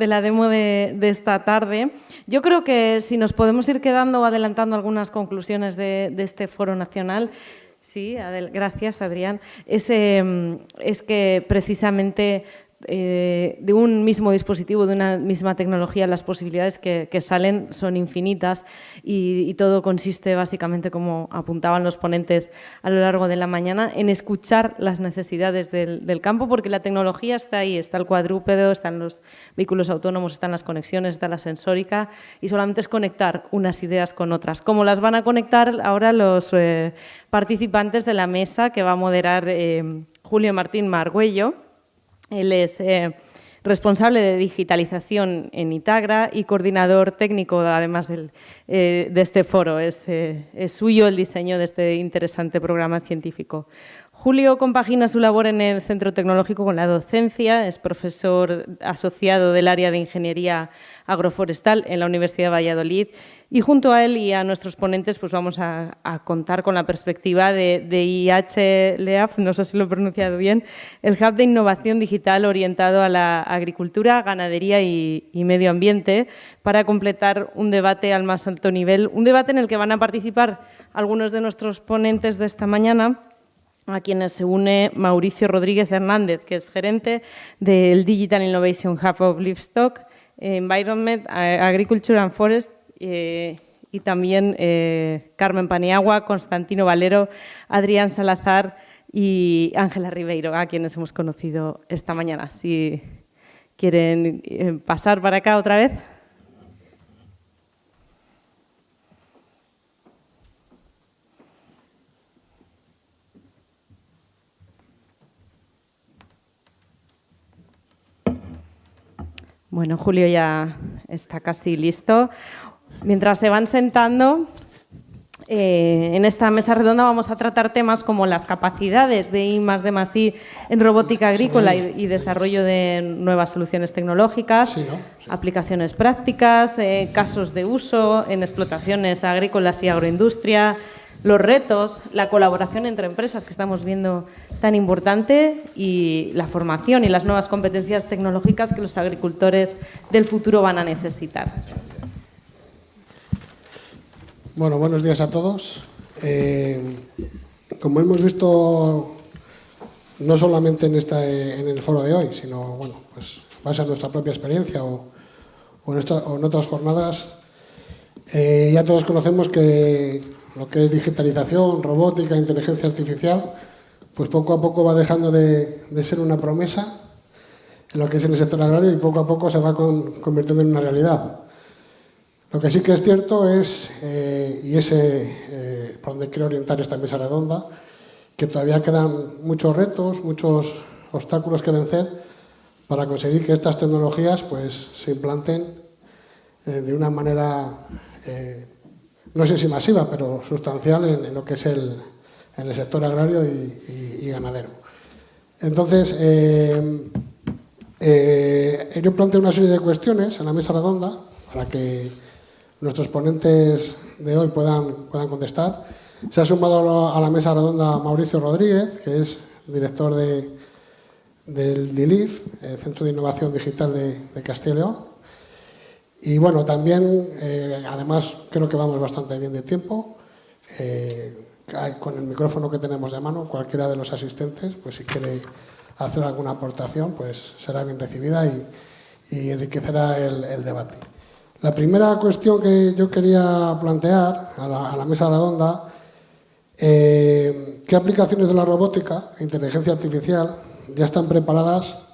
de la demo de esta tarde. Yo creo que si nos podemos ir quedando o adelantando algunas conclusiones de este foro nacional, sí, gracias Adrián, es que precisamente de un mismo dispositivo, de una misma tecnología, las posibilidades que salen son infinitas y todo consiste básicamente, como apuntaban los ponentes a lo largo de la mañana, en escuchar las necesidades del campo, porque la tecnología está ahí, está el cuadrúpedo, están los vehículos autónomos, están las conexiones, está la sensórica y solamente es conectar unas ideas con otras. Como las van a conectar ahora los participantes de la mesa que va a moderar Julio Martín Margüello. Él es responsable de digitalización en Itagra y coordinador técnico, además de este foro. Es suyo el diseño de este interesante programa científico. Julio compagina su labor en el Centro Tecnológico con la docencia, es profesor asociado del área de Ingeniería Agroforestal en la Universidad de Valladolid y junto a él y a nuestros ponentes pues vamos a contar con la perspectiva de IHLEAF, no sé si lo he pronunciado bien, el Hub de Innovación Digital orientado a la agricultura, ganadería y medio ambiente para completar un debate al más alto nivel, un debate en el que van a participar algunos de nuestros ponentes de esta mañana, a quienes se une Mauricio Rodríguez Hernández, que es gerente del Digital Innovation Hub of Livestock, Environment, Agriculture and Forest y también Carmen Paniagua, Constantino Valero, Adrián Salazar y Ángela Ribeiro, a quienes hemos conocido esta mañana. Si quieren pasar para acá otra vez. Bueno, Julio ya está casi listo. Mientras se van sentando, en esta mesa redonda vamos a tratar temas como las capacidades de I+D+I en robótica agrícola y desarrollo de nuevas soluciones tecnológicas, aplicaciones prácticas, casos de uso en explotaciones agrícolas y agroindustria, los retos, la colaboración entre empresas que estamos viendo tan importante y la formación y las nuevas competencias tecnológicas que los agricultores del futuro van a necesitar. Bueno, buenos días a todos. Como hemos visto, no solamente en el foro de hoy, sino bueno, pues base a nuestra propia experiencia o en otras jornadas, ya todos conocemos que lo que es digitalización, robótica, inteligencia artificial, pues poco a poco va dejando de ser una promesa en lo que es el sector agrario y poco a poco se va convirtiendo en una realidad. Lo que sí que es cierto es, y es por donde quiero orientar esta mesa redonda, que todavía quedan muchos retos, muchos obstáculos que vencer para conseguir que estas tecnologías pues, se implanten de una manera no sé si masiva, pero sustancial en lo que es en el sector agrario y ganadero. Entonces, yo planteo una serie de cuestiones en la mesa redonda para que nuestros ponentes de hoy puedan contestar. Se ha sumado a la mesa redonda Mauricio Rodríguez, que es director del DILIF, el Centro de Innovación Digital de Castilla y León. Y bueno, también, además, creo que vamos bastante bien de tiempo. Con el micrófono que tenemos de mano, cualquiera de los asistentes, pues si quiere hacer alguna aportación, pues será bien recibida y enriquecerá el debate. La primera cuestión que yo quería plantear a la mesa redonda, ¿qué aplicaciones de la robótica e inteligencia artificial ya están preparadas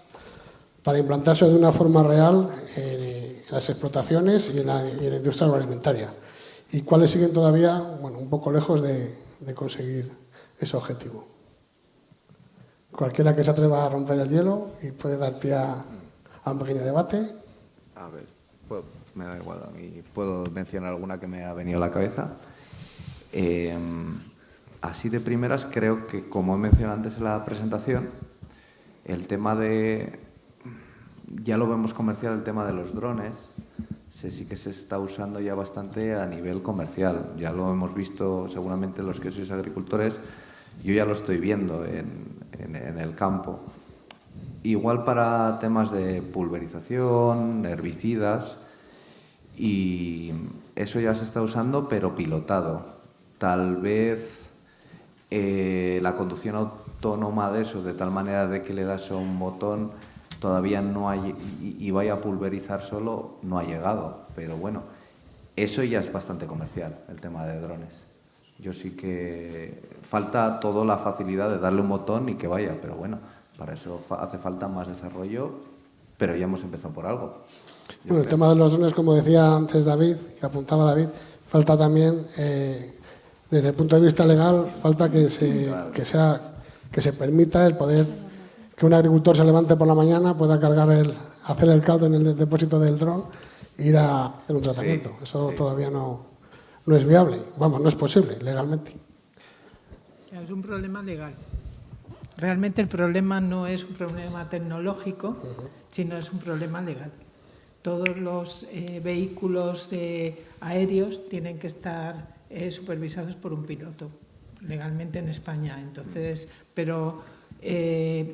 para implantarse de una forma real en las explotaciones y en la industria agroalimentaria? ¿Y cuáles siguen todavía bueno, un poco lejos de conseguir ese objetivo? Cualquiera que se atreva a romper el hielo y puede dar pie a un pequeño debate. A ver, me da igual, a mí puedo mencionar alguna que me ha venido a la cabeza. Así de primeras, creo que, como he mencionado antes en la presentación, el tema de... Ya lo vemos comercial, el tema de los drones, sí que se está usando ya bastante a nivel comercial. Ya lo hemos visto seguramente los que sois agricultores, yo ya lo estoy viendo en el campo. igual para temas de pulverización, herbicidas, y eso ya se está usando, pero pilotado. Tal vez la conducción autónoma de eso, de tal manera de que le das a un botón, todavía no hay, y vaya a pulverizar solo, no ha llegado. Pero bueno, eso ya es bastante comercial, el tema de drones. Yo sí que falta toda la facilidad de darle un botón y que vaya, pero bueno, para eso hace falta más desarrollo, pero ya hemos empezado por algo. Bueno, el tema de los drones, como decía antes David, que apuntaba David, falta también, desde el punto de vista legal, falta que se permita el poder que un agricultor se levante por la mañana, pueda hacer el caldo en el depósito del dron e ir a hacer un tratamiento. Sí, eso sí. todavía no es viable, vamos, no es posible legalmente. Es un problema legal. Realmente el problema no es un problema tecnológico, sino es un problema legal. Todos los vehículos aéreos tienen que estar supervisados por un piloto, legalmente en España. Entonces, pero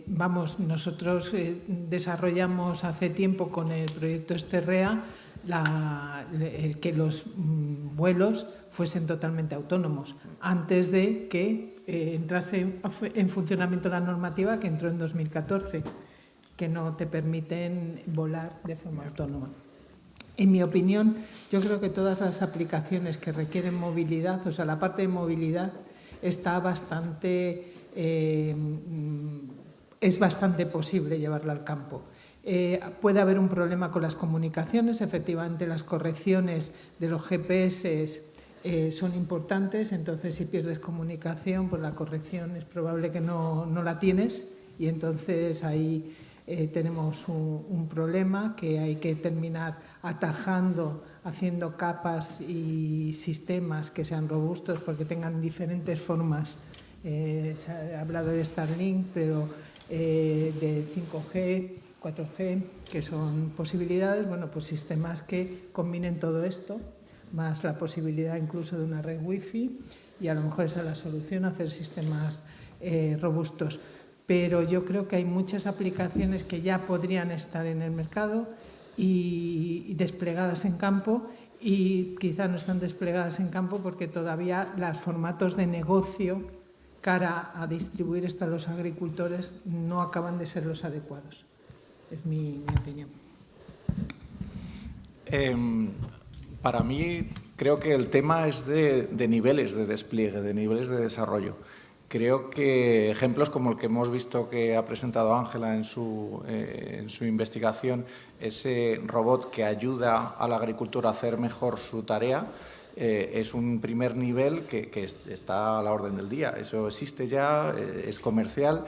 vamos, nosotros desarrollamos hace tiempo con el proyecto Esterrea el que los vuelos fuesen totalmente autónomos, antes de que entrase en funcionamiento la normativa que entró en 2014, que no te permiten volar de forma autónoma. En mi opinión, yo creo que todas las aplicaciones que requieren movilidad, o sea, la parte de movilidad está es bastante posible llevarla al campo. Puede haber un problema con las comunicaciones, efectivamente las correcciones de los GPS son importantes, entonces si pierdes comunicación, pues la corrección es probable que no la tienes y entonces ahí tenemos un problema que hay que terminar atajando, haciendo capas y sistemas que sean robustos porque tengan diferentes formas. Se ha hablado de Starlink, pero de 5G, 4G, que son posibilidades, bueno, pues sistemas que combinen todo esto, más la posibilidad incluso de una red wifi, y a lo mejor esa es la solución, hacer sistemas robustos. Pero yo creo que hay muchas aplicaciones que ya podrían estar en el mercado y desplegadas en campo, y quizá no están desplegadas en campo porque todavía los formatos de negocio cara a distribuir esto a los agricultores no acaban de ser los adecuados. Es mi opinión. Para mí, creo que el tema es de niveles de despliegue, de niveles de desarrollo. Creo que ejemplos como el que hemos visto que ha presentado Ángela en su investigación, ese robot que ayuda al agricultor a hacer mejor su tarea, es un primer nivel que está a la orden del día. Eso existe ya, es comercial,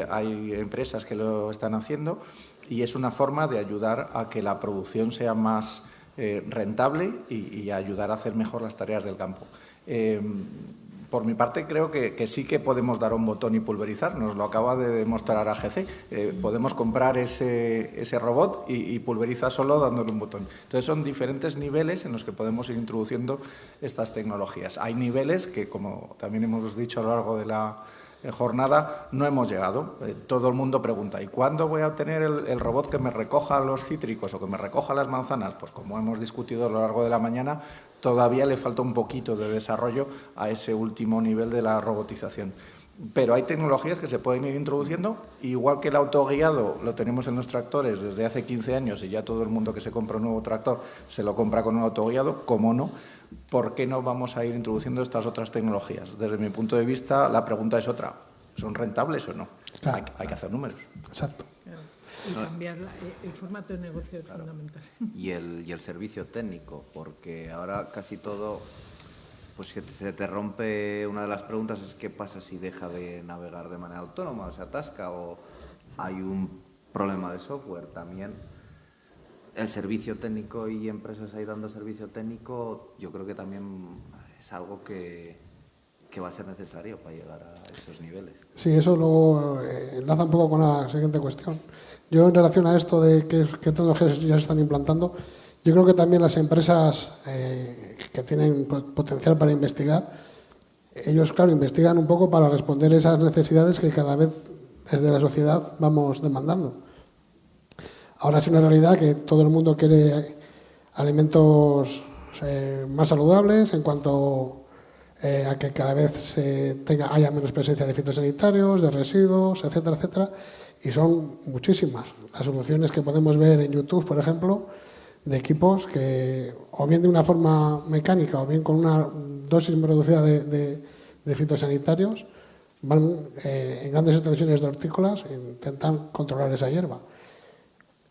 hay empresas que lo están haciendo y es una forma de ayudar a que la producción sea más rentable y ayudar a hacer mejor las tareas del campo. Por mi parte, creo que sí que podemos dar un botón y pulverizar. Nos lo acaba de demostrar AGC. Podemos comprar ese robot y pulveriza solo dándole un botón. Entonces, son diferentes niveles en los que podemos ir introduciendo estas tecnologías. Hay niveles que, como también hemos dicho a lo largo de la jornada, no hemos llegado. Todo el mundo pregunta, ¿y cuándo voy a tener el robot que me recoja los cítricos o que me recoja las manzanas? Pues como hemos discutido a lo largo de la mañana, todavía le falta un poquito de desarrollo a ese último nivel de la robotización. Pero hay tecnologías que se pueden ir introduciendo, igual que el autoguiado lo tenemos en los tractores desde hace 15 años y ya todo el mundo que se compra un nuevo tractor se lo compra con un autoguiado, ¿cómo no? ¿Por qué no vamos a ir introduciendo estas otras tecnologías? Desde mi punto de vista, la pregunta es otra. ¿Son rentables o no? Claro, hay que hacer números. Exacto. Y cambiar el formato de negocio es fundamental. Y el servicio técnico, porque ahora casi todo, pues que se te rompe. Una de las preguntas es qué pasa si deja de navegar de manera autónoma, o se atasca, o hay un problema de software también. El servicio técnico y empresas ahí dando servicio técnico, yo creo que también es algo que va a ser necesario para llegar a esos niveles. Sí, eso luego enlaza un poco con la siguiente cuestión. Yo, en relación a esto de qué tecnologías ya se están implantando, yo creo que también las empresas que tienen potencial para investigar, ellos, claro, investigan un poco para responder esas necesidades que cada vez desde la sociedad vamos demandando. Ahora es una realidad que todo el mundo quiere alimentos más saludables en cuanto a que cada vez haya menos presencia de fitosanitarios, de residuos, etcétera, etcétera. Y son muchísimas las soluciones que podemos ver en YouTube, por ejemplo, de equipos que, o bien de una forma mecánica, o bien con una dosis reducida de fitosanitarios, van en grandes extensiones de hortícolas e intentan controlar esa hierba.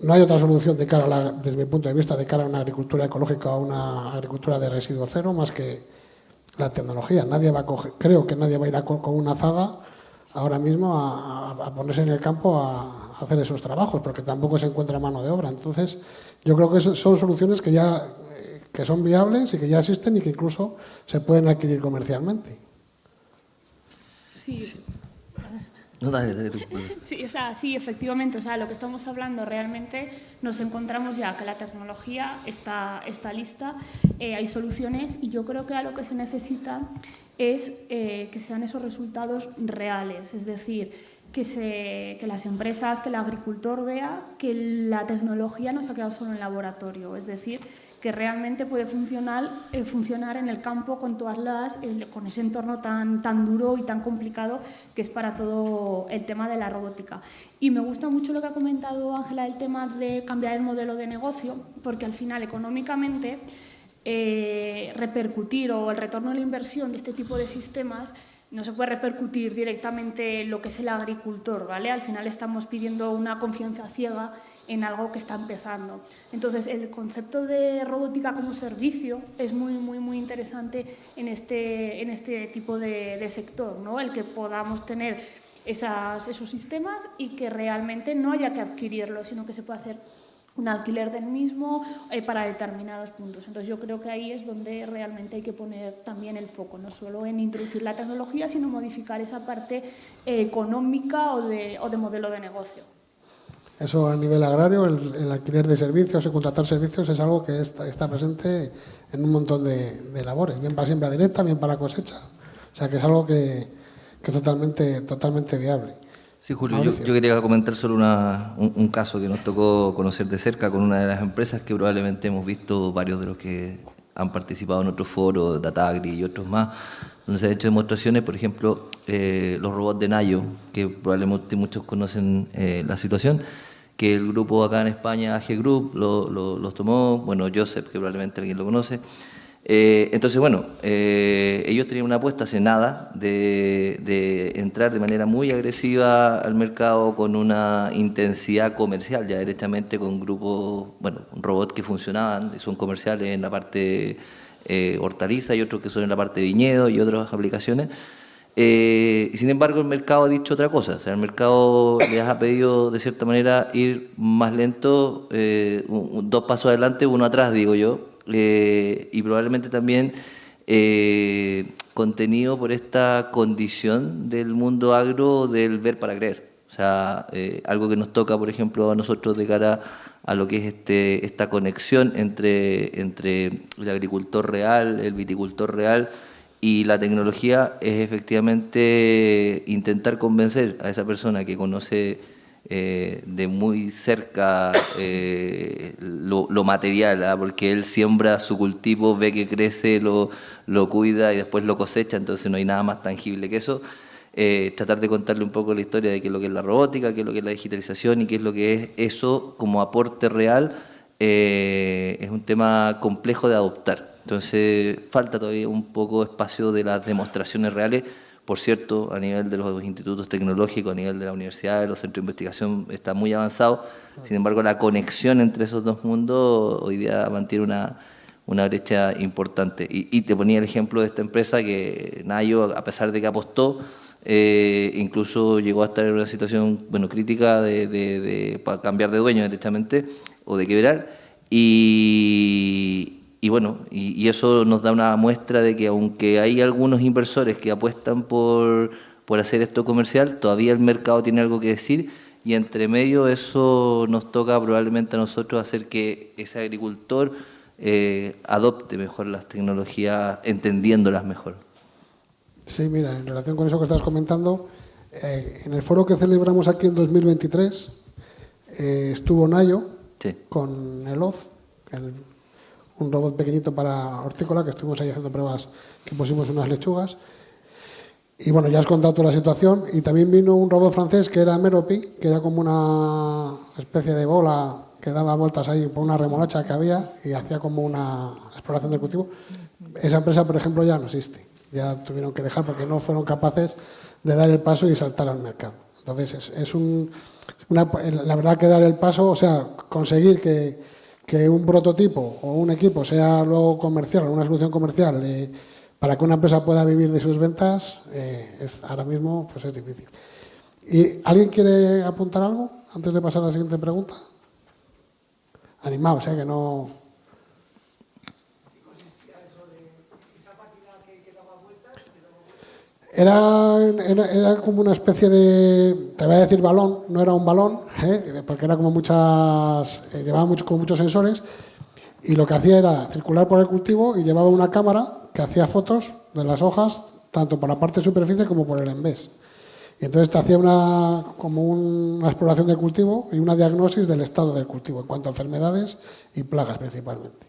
No hay otra solución desde mi punto de vista, de cara a una agricultura ecológica o una agricultura de residuo cero, más que la tecnología. Creo que nadie va a ir con una azada ahora mismo a ponerse en el campo a hacer esos trabajos, porque tampoco se encuentra mano de obra. Entonces, yo creo que son soluciones que son viables y que ya existen y que incluso se pueden adquirir comercialmente. Sí. No, dale tú. Sí, sí, efectivamente. Lo que estamos hablando realmente nos encontramos ya que la tecnología está lista, hay soluciones y yo creo que a lo que se necesita es que sean esos resultados reales, es decir, que las empresas, que el agricultor vea que la tecnología no se ha quedado solo en laboratorio, es decir, que realmente puede funcionar en el campo con ese entorno tan duro y tan complicado que es para todo el tema de la robótica. Y me gusta mucho lo que ha comentado Ángela del tema de cambiar el modelo de negocio, porque al final económicamente repercutir o el retorno de la inversión de este tipo de sistemas no se puede repercutir directamente en lo que es el agricultor, ¿vale? Al final estamos pidiendo una confianza ciega en algo que está empezando. Entonces, el concepto de robótica como servicio es muy, muy, muy interesante en este tipo de sector, ¿no? El que podamos tener esos sistemas y que realmente no haya que adquirirlos, sino que se pueda hacer un alquiler del mismo para determinados puntos. Entonces, yo creo que ahí es donde realmente hay que poner también el foco, no solo en introducir la tecnología, sino modificar esa parte económica o de modelo de negocio. Eso a nivel agrario, el alquiler de servicios y contratar servicios es algo que está presente en un montón de labores, bien para siembra directa, bien para cosecha. O sea que es algo que es totalmente viable. Sí, Julio, yo quería comentar solo un caso que nos tocó conocer de cerca con una de las empresas que probablemente hemos visto varios de los que han participado en otros foros, Datagri y otros más, donde se han hecho demostraciones, por ejemplo, los robots de Nayo, que probablemente muchos conocen la situación, que el grupo acá en España, AG Group, los tomó, bueno, Joseph, que probablemente alguien lo conoce. Entonces, bueno, ellos tenían una apuesta hace nada de entrar de manera muy agresiva al mercado con una intensidad comercial, ya directamente con grupos, bueno, robots que funcionaban, y son comerciales en la parte hortaliza y otros que son en la parte de viñedo y otras aplicaciones. Y sin embargo, el mercado ha dicho otra cosa. O sea, el mercado les ha pedido, de cierta manera, ir más lento, 2 pasos adelante, 1 atrás, digo yo. Y probablemente también contenido por esta condición del mundo agro del ver para creer. O sea, algo que nos toca, por ejemplo, a nosotros de cara a lo que es esta conexión entre el agricultor real, el viticultor real y la tecnología, es efectivamente intentar convencer a esa persona que conoce de muy cerca lo material, ¿eh? Porque él siembra su cultivo, ve que crece, lo cuida y después lo cosecha, entonces no hay nada más tangible que eso. Tratar de contarle un poco la historia de qué es lo que es la robótica, qué es lo que es la digitalización y qué es lo que es eso como aporte real, es un tema complejo de adoptar. Entonces falta todavía un poco espacio de las demostraciones reales. Por cierto, a nivel de los institutos tecnológicos, a nivel de la universidad, de los centros de investigación, está muy avanzado. Sin embargo, la conexión entre esos dos mundos hoy día mantiene una brecha importante. Y te ponía el ejemplo de esta empresa que Nayo, a pesar de que apostó, incluso llegó a estar en una situación crítica para cambiar de dueño directamente o de quebrar. Y eso nos da una muestra de que aunque hay algunos inversores que apuestan por hacer esto comercial, todavía el mercado tiene algo que decir y entre medio eso nos toca probablemente a nosotros hacer que ese agricultor adopte mejor las tecnologías, entendiéndolas mejor. Sí, mira, en relación con eso que estás comentando, en el foro que celebramos aquí en 2023 estuvo Nayo Sí. con el Oz, un robot pequeñito para hortícola, que estuvimos ahí haciendo pruebas, que pusimos unas lechugas. Y bueno, ya has contado toda la situación. Y también vino un robot francés que era Meropi, que era como una especie de bola que daba vueltas ahí por una remolacha que había y hacía como una exploración del cultivo. Esa empresa, por ejemplo, ya no existe. Ya tuvieron que dejar porque no fueron capaces de dar el paso y saltar al mercado. Entonces, la verdad que dar el paso, o sea, conseguir que un prototipo o un equipo sea luego comercial, una solución comercial, para que una empresa pueda vivir de sus ventas, ahora mismo pues es difícil. ¿Y alguien quiere apuntar algo antes de pasar a la siguiente pregunta? Animaos, que no... Era como una especie de, te voy a decir balón, no era un balón, porque era como llevaba muchos sensores, y lo que hacía era circular por el cultivo y llevaba una cámara que hacía fotos de las hojas, tanto por la parte de superficie como por el envés. Y entonces te hacía como una exploración del cultivo y una diagnosis del estado del cultivo en cuanto a enfermedades y plagas principalmente.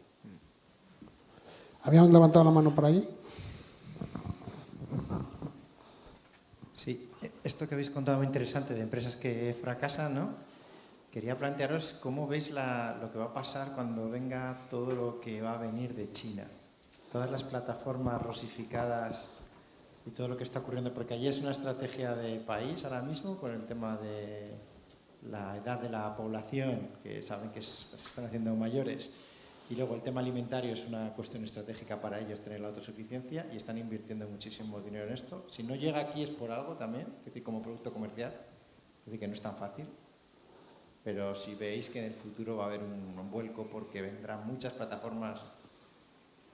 ¿Habían levantado la mano por allí? Sí, esto que habéis contado muy interesante de empresas que fracasan, ¿no? Quería plantearos cómo veis lo que va a pasar cuando venga todo lo que va a venir de China. Todas las plataformas rosificadas y todo lo que está ocurriendo, porque allí es una estrategia de país ahora mismo con el tema de la edad de la población, que saben que se están haciendo mayores, y luego el tema alimentario es una cuestión estratégica para ellos tener la autosuficiencia y están invirtiendo muchísimo dinero en esto. Si no llega aquí es por algo también, es decir, como producto comercial, es decir, que no es tan fácil. Pero si veis que en el futuro va a haber un vuelco porque vendrán muchas plataformas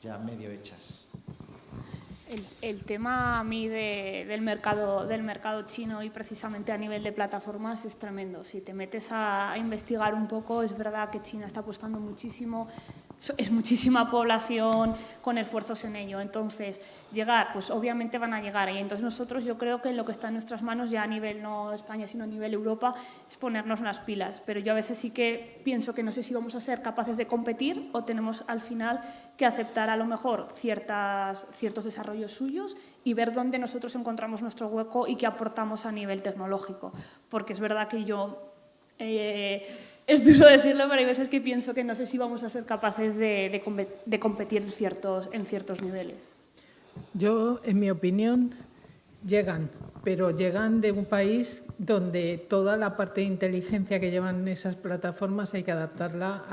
ya medio hechas. El tema a mí del mercado chino y precisamente a nivel de plataformas es tremendo. Si te metes a investigar un poco, es verdad que China está apostando muchísimo, es muchísima población con esfuerzos en ello. Entonces, llegar, pues obviamente van a llegar. Y entonces nosotros, yo creo que lo que está en nuestras manos, ya a nivel no España, sino a nivel Europa, es ponernos las pilas. Pero yo a veces sí que pienso que no sé si vamos a ser capaces de competir o tenemos al final que aceptar a lo mejor ciertos desarrollos suyos y ver dónde nosotros encontramos nuestro hueco y qué aportamos a nivel tecnológico. Porque es verdad que yo... es duro decirlo, pero hay veces que pienso que no sé si vamos a ser capaces de competir en ciertos niveles. Yo, en mi opinión, llegan, pero llegan de un país donde toda la parte de inteligencia que llevan esas plataformas hay que adaptarla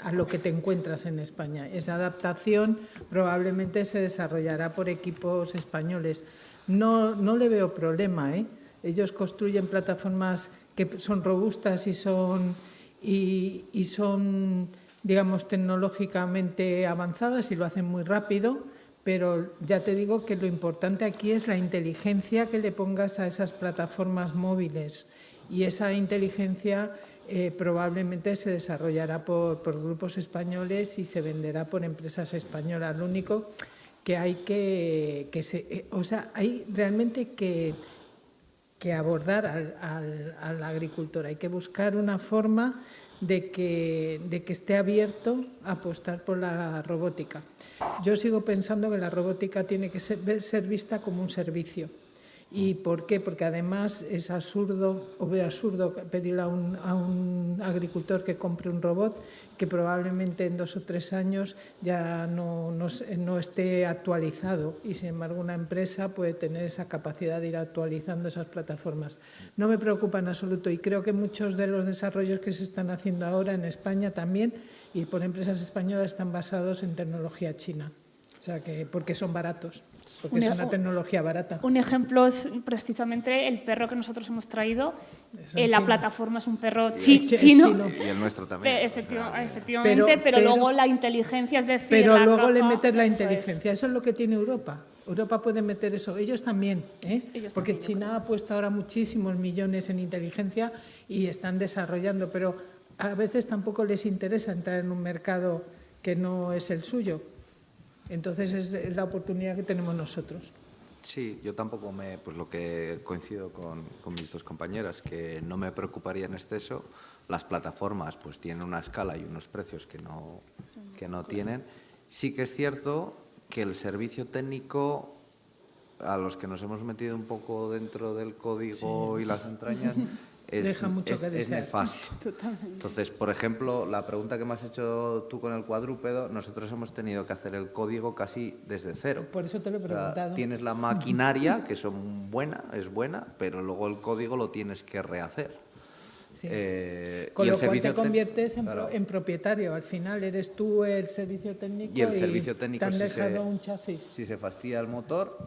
a lo que te encuentras en España. Esa adaptación probablemente se desarrollará por equipos españoles. No le veo problema, ¿eh? Ellos construyen plataformas que son robustas y son, digamos, tecnológicamente avanzadas y lo hacen muy rápido, pero ya te digo que lo importante aquí es la inteligencia que le pongas a esas plataformas móviles y esa inteligencia probablemente se desarrollará por grupos españoles y se venderá por empresas españolas. Lo único que hay hay realmente que abordar al agricultor. Hay que buscar una forma de que esté abierto a apostar por la robótica. Yo sigo pensando que la robótica tiene que ser vista como un servicio. ¿Y por qué? Porque además es absurdo, o veo absurdo, pedirle a un agricultor que compre un robot que probablemente en 2 o 3 años ya no esté actualizado y sin embargo una empresa puede tener esa capacidad de ir actualizando esas plataformas. No me preocupa en absoluto y creo que muchos de los desarrollos que se están haciendo ahora en España también y por empresas españolas están basados en tecnología china, o sea que porque son baratos. Porque es una tecnología barata. Un ejemplo es precisamente el perro que nosotros hemos traído. La plataforma es un perro chino. Y el nuestro también. Efectivamente, pero luego la inteligencia, es decir... Pero luego le metes la inteligencia. Eso es lo que tiene Europa. Europa puede meter eso. Ellos también. Porque China ha puesto ahora muchísimos millones en inteligencia y están desarrollando. Pero a veces tampoco les interesa entrar en un mercado que no es el suyo. Entonces es la oportunidad que tenemos nosotros. Sí, yo tampoco pues lo que coincido con mis dos compañeras, que no me preocuparía en exceso, las plataformas pues tienen una escala y unos precios que no tienen. Sí que es cierto que el servicio técnico, a los que nos hemos metido un poco dentro del código y las entrañas, es nefasto. Totalmente. Entonces, por ejemplo, la pregunta que me has hecho tú con el cuadrúpedo, nosotros hemos tenido que hacer el código casi desde cero. Por eso te lo he preguntado. Tienes la maquinaria, que es buena, pero luego el código lo tienes que rehacer. Sí. Con y lo el cual te servicio conviertes claro. en propietario. Al final eres tú el servicio técnico Y el servicio técnico, te han dejado un chasis. Si se fastidia el motor,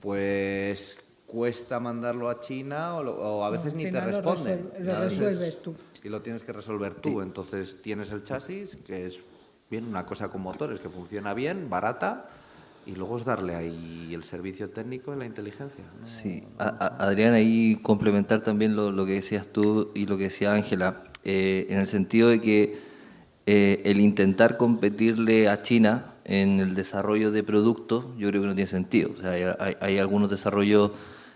pues cuesta mandarlo a China o a veces ni te responden. Lo resuelves tú. Y lo tienes que resolver tú. Entonces tienes el chasis, que es bien una cosa con motores, que funciona bien, barata, y luego es darle ahí el servicio técnico y la inteligencia. ¿No? Sí, Adrián, ahí complementar también lo que decías tú y lo que decía Ángela, en el sentido de que el intentar competirle a China en el desarrollo de productos, yo creo que no tiene sentido. O sea, hay algunos desarrollos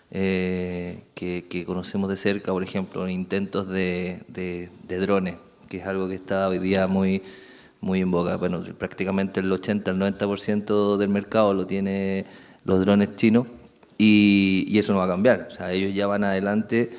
que conocemos de cerca, por ejemplo, intentos de drones, que es algo que está hoy día muy en boga. Bueno, prácticamente el 80 al 90% del mercado lo tiene los drones chinos y eso no va a cambiar. O sea, ellos ya van adelante,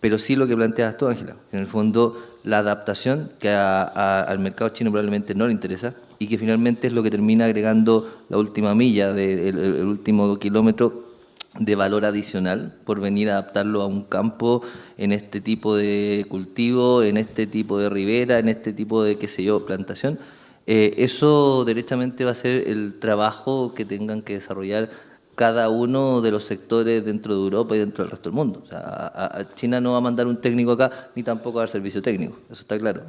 pero sí lo que planteas tú, Ángela, en el fondo la adaptación que al mercado chino probablemente no le interesa y que finalmente es lo que termina agregando la última milla, el último kilómetro de valor adicional por venir a adaptarlo a un campo en este tipo de cultivo, en este tipo de ribera, en este tipo de, qué sé yo, plantación. Eso derechamente va a ser el trabajo que tengan que desarrollar cada uno de los sectores dentro de Europa y dentro del resto del mundo. O sea, China no va a mandar un técnico acá, ni tampoco va a dar servicio técnico, eso está claro.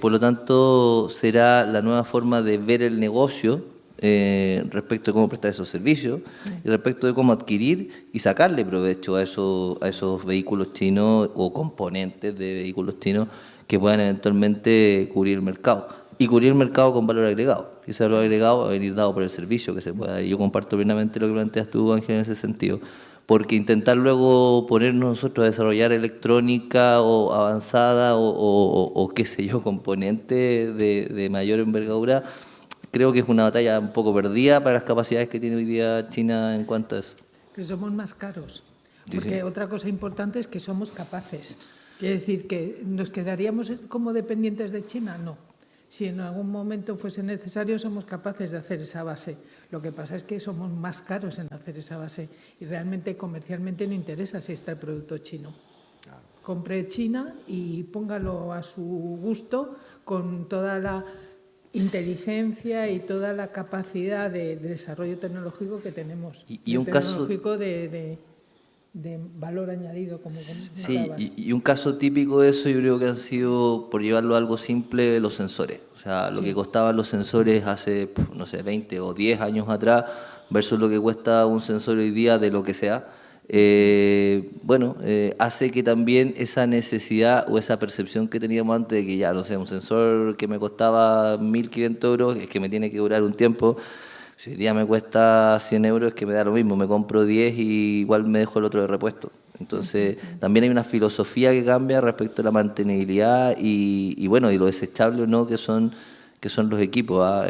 Por lo tanto, será la nueva forma de ver el negocio respecto de cómo prestar esos servicios y respecto de cómo adquirir y sacarle provecho a esos vehículos chinos o componentes de vehículos chinos que puedan eventualmente cubrir el mercado. Y cubrir el mercado con valor agregado. Y ese valor agregado va a venir dado por el servicio que se pueda. Y yo comparto plenamente lo que planteas tú, Ángel, en ese sentido. Porque intentar luego ponernos nosotros a desarrollar electrónica o avanzada o qué sé yo, componentes de mayor envergadura, creo que es una batalla un poco perdida para las capacidades que tiene hoy día China en cuanto a eso. Que somos más caros. Porque Sí. otra cosa importante es que somos capaces. Quiere decir que nos quedaríamos como dependientes de China, no. Si en algún momento fuese necesario, somos capaces de hacer esa base. Lo que pasa es que somos más caros en hacer esa base y realmente comercialmente no interesa si está el producto chino. Compre China y póngalo a su gusto con toda la inteligencia y toda la capacidad de desarrollo tecnológico que tenemos. Y un caso tecnológico de valor añadido, como sí, comentabas. y un caso típico de eso yo creo que han sido, por llevarlo a algo simple, los sensores. O sea, lo que costaban los sensores hace, no sé, 20 o 10 años atrás versus lo que cuesta un sensor hoy día de lo que sea, hace que también esa necesidad o esa percepción que teníamos antes de que ya, no sé, un sensor que me costaba 1.500 euros es que me tiene que durar un tiempo. Si hoy día me cuesta 100 euros es que me da lo mismo, me compro 10 y igual me dejo el otro de repuesto. Entonces, también hay una filosofía que cambia respecto a la mantenibilidad y lo desechable o no que son los equipos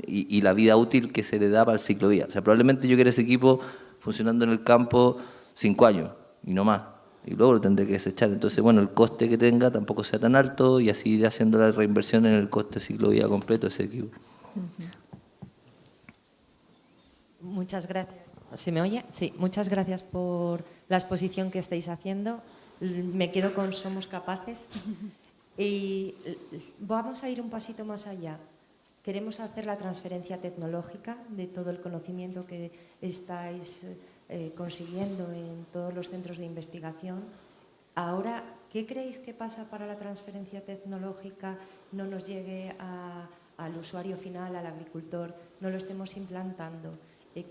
y la vida útil que se le da para el ciclo de vida. O sea, probablemente yo quiero ese equipo funcionando en el campo 5 años y no más, y luego lo tendré que desechar. Entonces, el coste que tenga tampoco sea tan alto y así ir haciendo la reinversión en el coste ciclo de vida completo de ese equipo. Muchas gracias. ¿Se me oye? Sí, muchas gracias por la exposición que estáis haciendo. Me quedo con Somos Capaces. Y vamos a ir un pasito más allá. Queremos hacer la transferencia tecnológica de todo el conocimiento que estáis consiguiendo en todos los centros de investigación. Ahora, ¿qué creéis que pasa para la transferencia tecnológica no nos llegue al usuario final, al agricultor, no lo estemos implantando?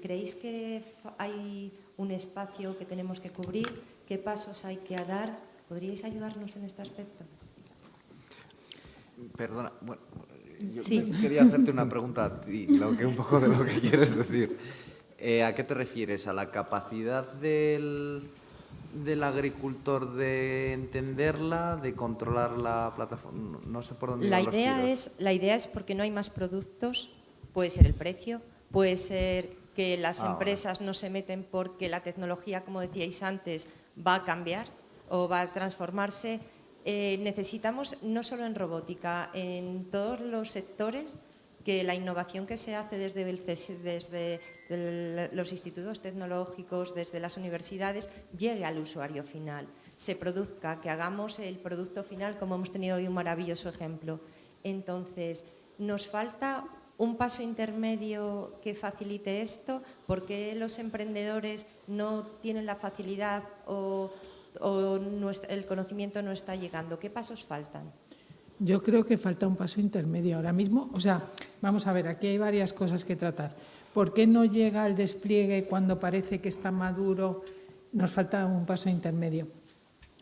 ¿Creéis que hay un espacio que tenemos que cubrir? ¿Qué pasos hay que dar? ¿Podríais ayudarnos en este aspecto? Perdona, yo Sí. quería hacerte una pregunta a ti, un poco de lo que quieres decir. ¿A qué te refieres? ¿A la capacidad del del agricultor de entenderla, de controlar la plataforma? No sé por dónde La van los tiros. idea es porque no hay más productos, puede ser el precio, puede ser que las empresas no se meten porque la tecnología, como decíais antes, va a cambiar o va a transformarse. Necesitamos, no solo en robótica, en todos los sectores, que la innovación que se hace desde los institutos tecnológicos, desde las universidades, llegue al usuario final, se produzca, que hagamos el producto final, como hemos tenido hoy un maravilloso ejemplo. Entonces, nos falta un paso intermedio que facilite esto. ¿Por qué los emprendedores no tienen la facilidad o el conocimiento no está llegando? ¿Qué pasos faltan? Yo creo que falta un paso intermedio ahora mismo. O sea, vamos a ver, aquí hay varias cosas que tratar. ¿Por qué no llega el despliegue cuando parece que está maduro? Nos falta un paso intermedio.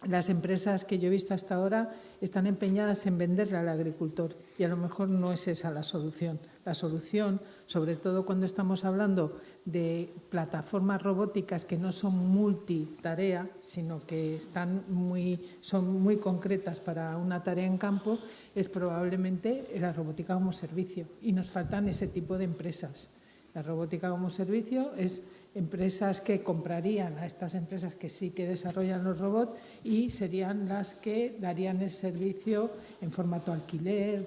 Las empresas que yo he visto hasta ahora están empeñadas en venderle al agricultor y a lo mejor no es esa la solución. La solución, sobre todo cuando estamos hablando de plataformas robóticas que no son multitarea, sino que son muy concretas para una tarea en campo, es probablemente la robótica como servicio. Y nos faltan ese tipo de empresas. La robótica como servicio es empresas que comprarían a estas empresas que sí que desarrollan los robots y serían las que darían el servicio en formato alquiler,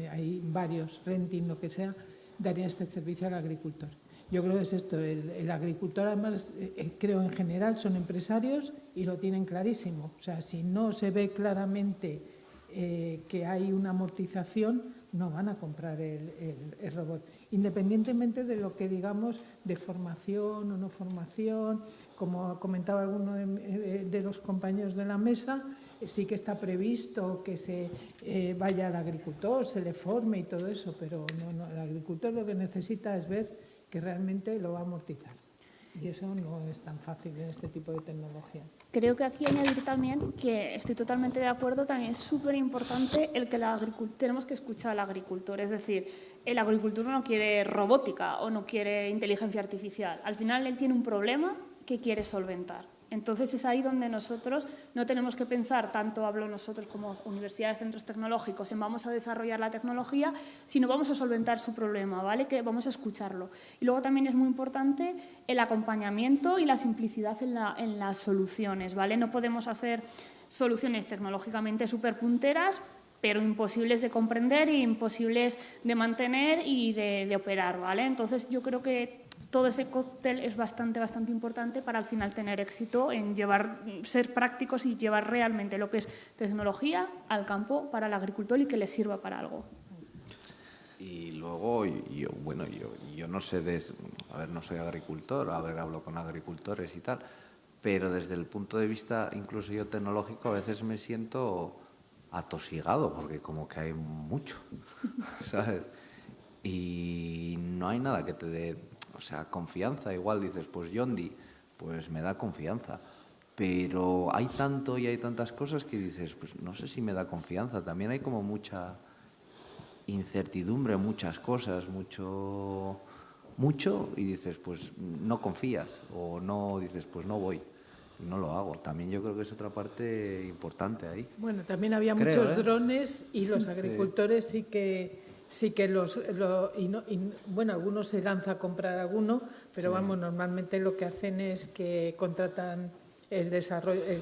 hay varios, renting, lo que sea, darían este servicio al agricultor. Yo creo que es esto, el agricultor además, creo en general, son empresarios y lo tienen clarísimo. O sea, si no se ve claramente que hay una amortización, no van a comprar el robot. Independientemente de lo que digamos de formación o no formación, como comentaba alguno de los compañeros de la mesa, sí que está previsto que se vaya al agricultor, se le forme y todo eso, pero no, el agricultor lo que necesita es ver que realmente lo va a amortizar. Y eso no es tan fácil en este tipo de tecnología. Creo que aquí añadir también que estoy totalmente de acuerdo, también es súper importante el que tenemos que escuchar al agricultor. Es decir, el agricultor no quiere robótica o no quiere inteligencia artificial. Al final él tiene un problema que quiere solventar. Entonces es ahí donde nosotros no tenemos que pensar, tanto hablo nosotros como universidades, centros tecnológicos, en vamos a desarrollar la tecnología, sino vamos a solventar su problema, ¿vale? Que vamos a escucharlo. Y luego también es muy importante el acompañamiento y la simplicidad en las soluciones, ¿vale? No podemos hacer soluciones tecnológicamente súper punteras, pero imposibles de comprender e imposibles de mantener y de operar, ¿vale? Entonces yo creo que todo ese cóctel es bastante importante para al final tener éxito en ser prácticos y llevar realmente lo que es tecnología al campo para el agricultor y que le sirva para algo. Y luego, yo no sé, no soy agricultor, hablo con agricultores y tal, pero desde el punto de vista incluso yo tecnológico a veces me siento atosigado porque como que hay mucho, ¿sabes? Y no hay nada que te dé, o sea, confianza. Igual dices, pues Yondi, pues me da confianza. Pero hay tanto y hay tantas cosas que dices, pues no sé si me da confianza. También hay como mucha incertidumbre, muchas cosas, mucho, y dices, pues no confías. O no, dices, pues no voy. Y no lo hago. También yo creo que es otra parte importante ahí. Bueno, también había muchos drones y los agricultores sí que bueno, algunos se lanza a comprar alguno, pero vamos, normalmente lo que hacen es que contratan el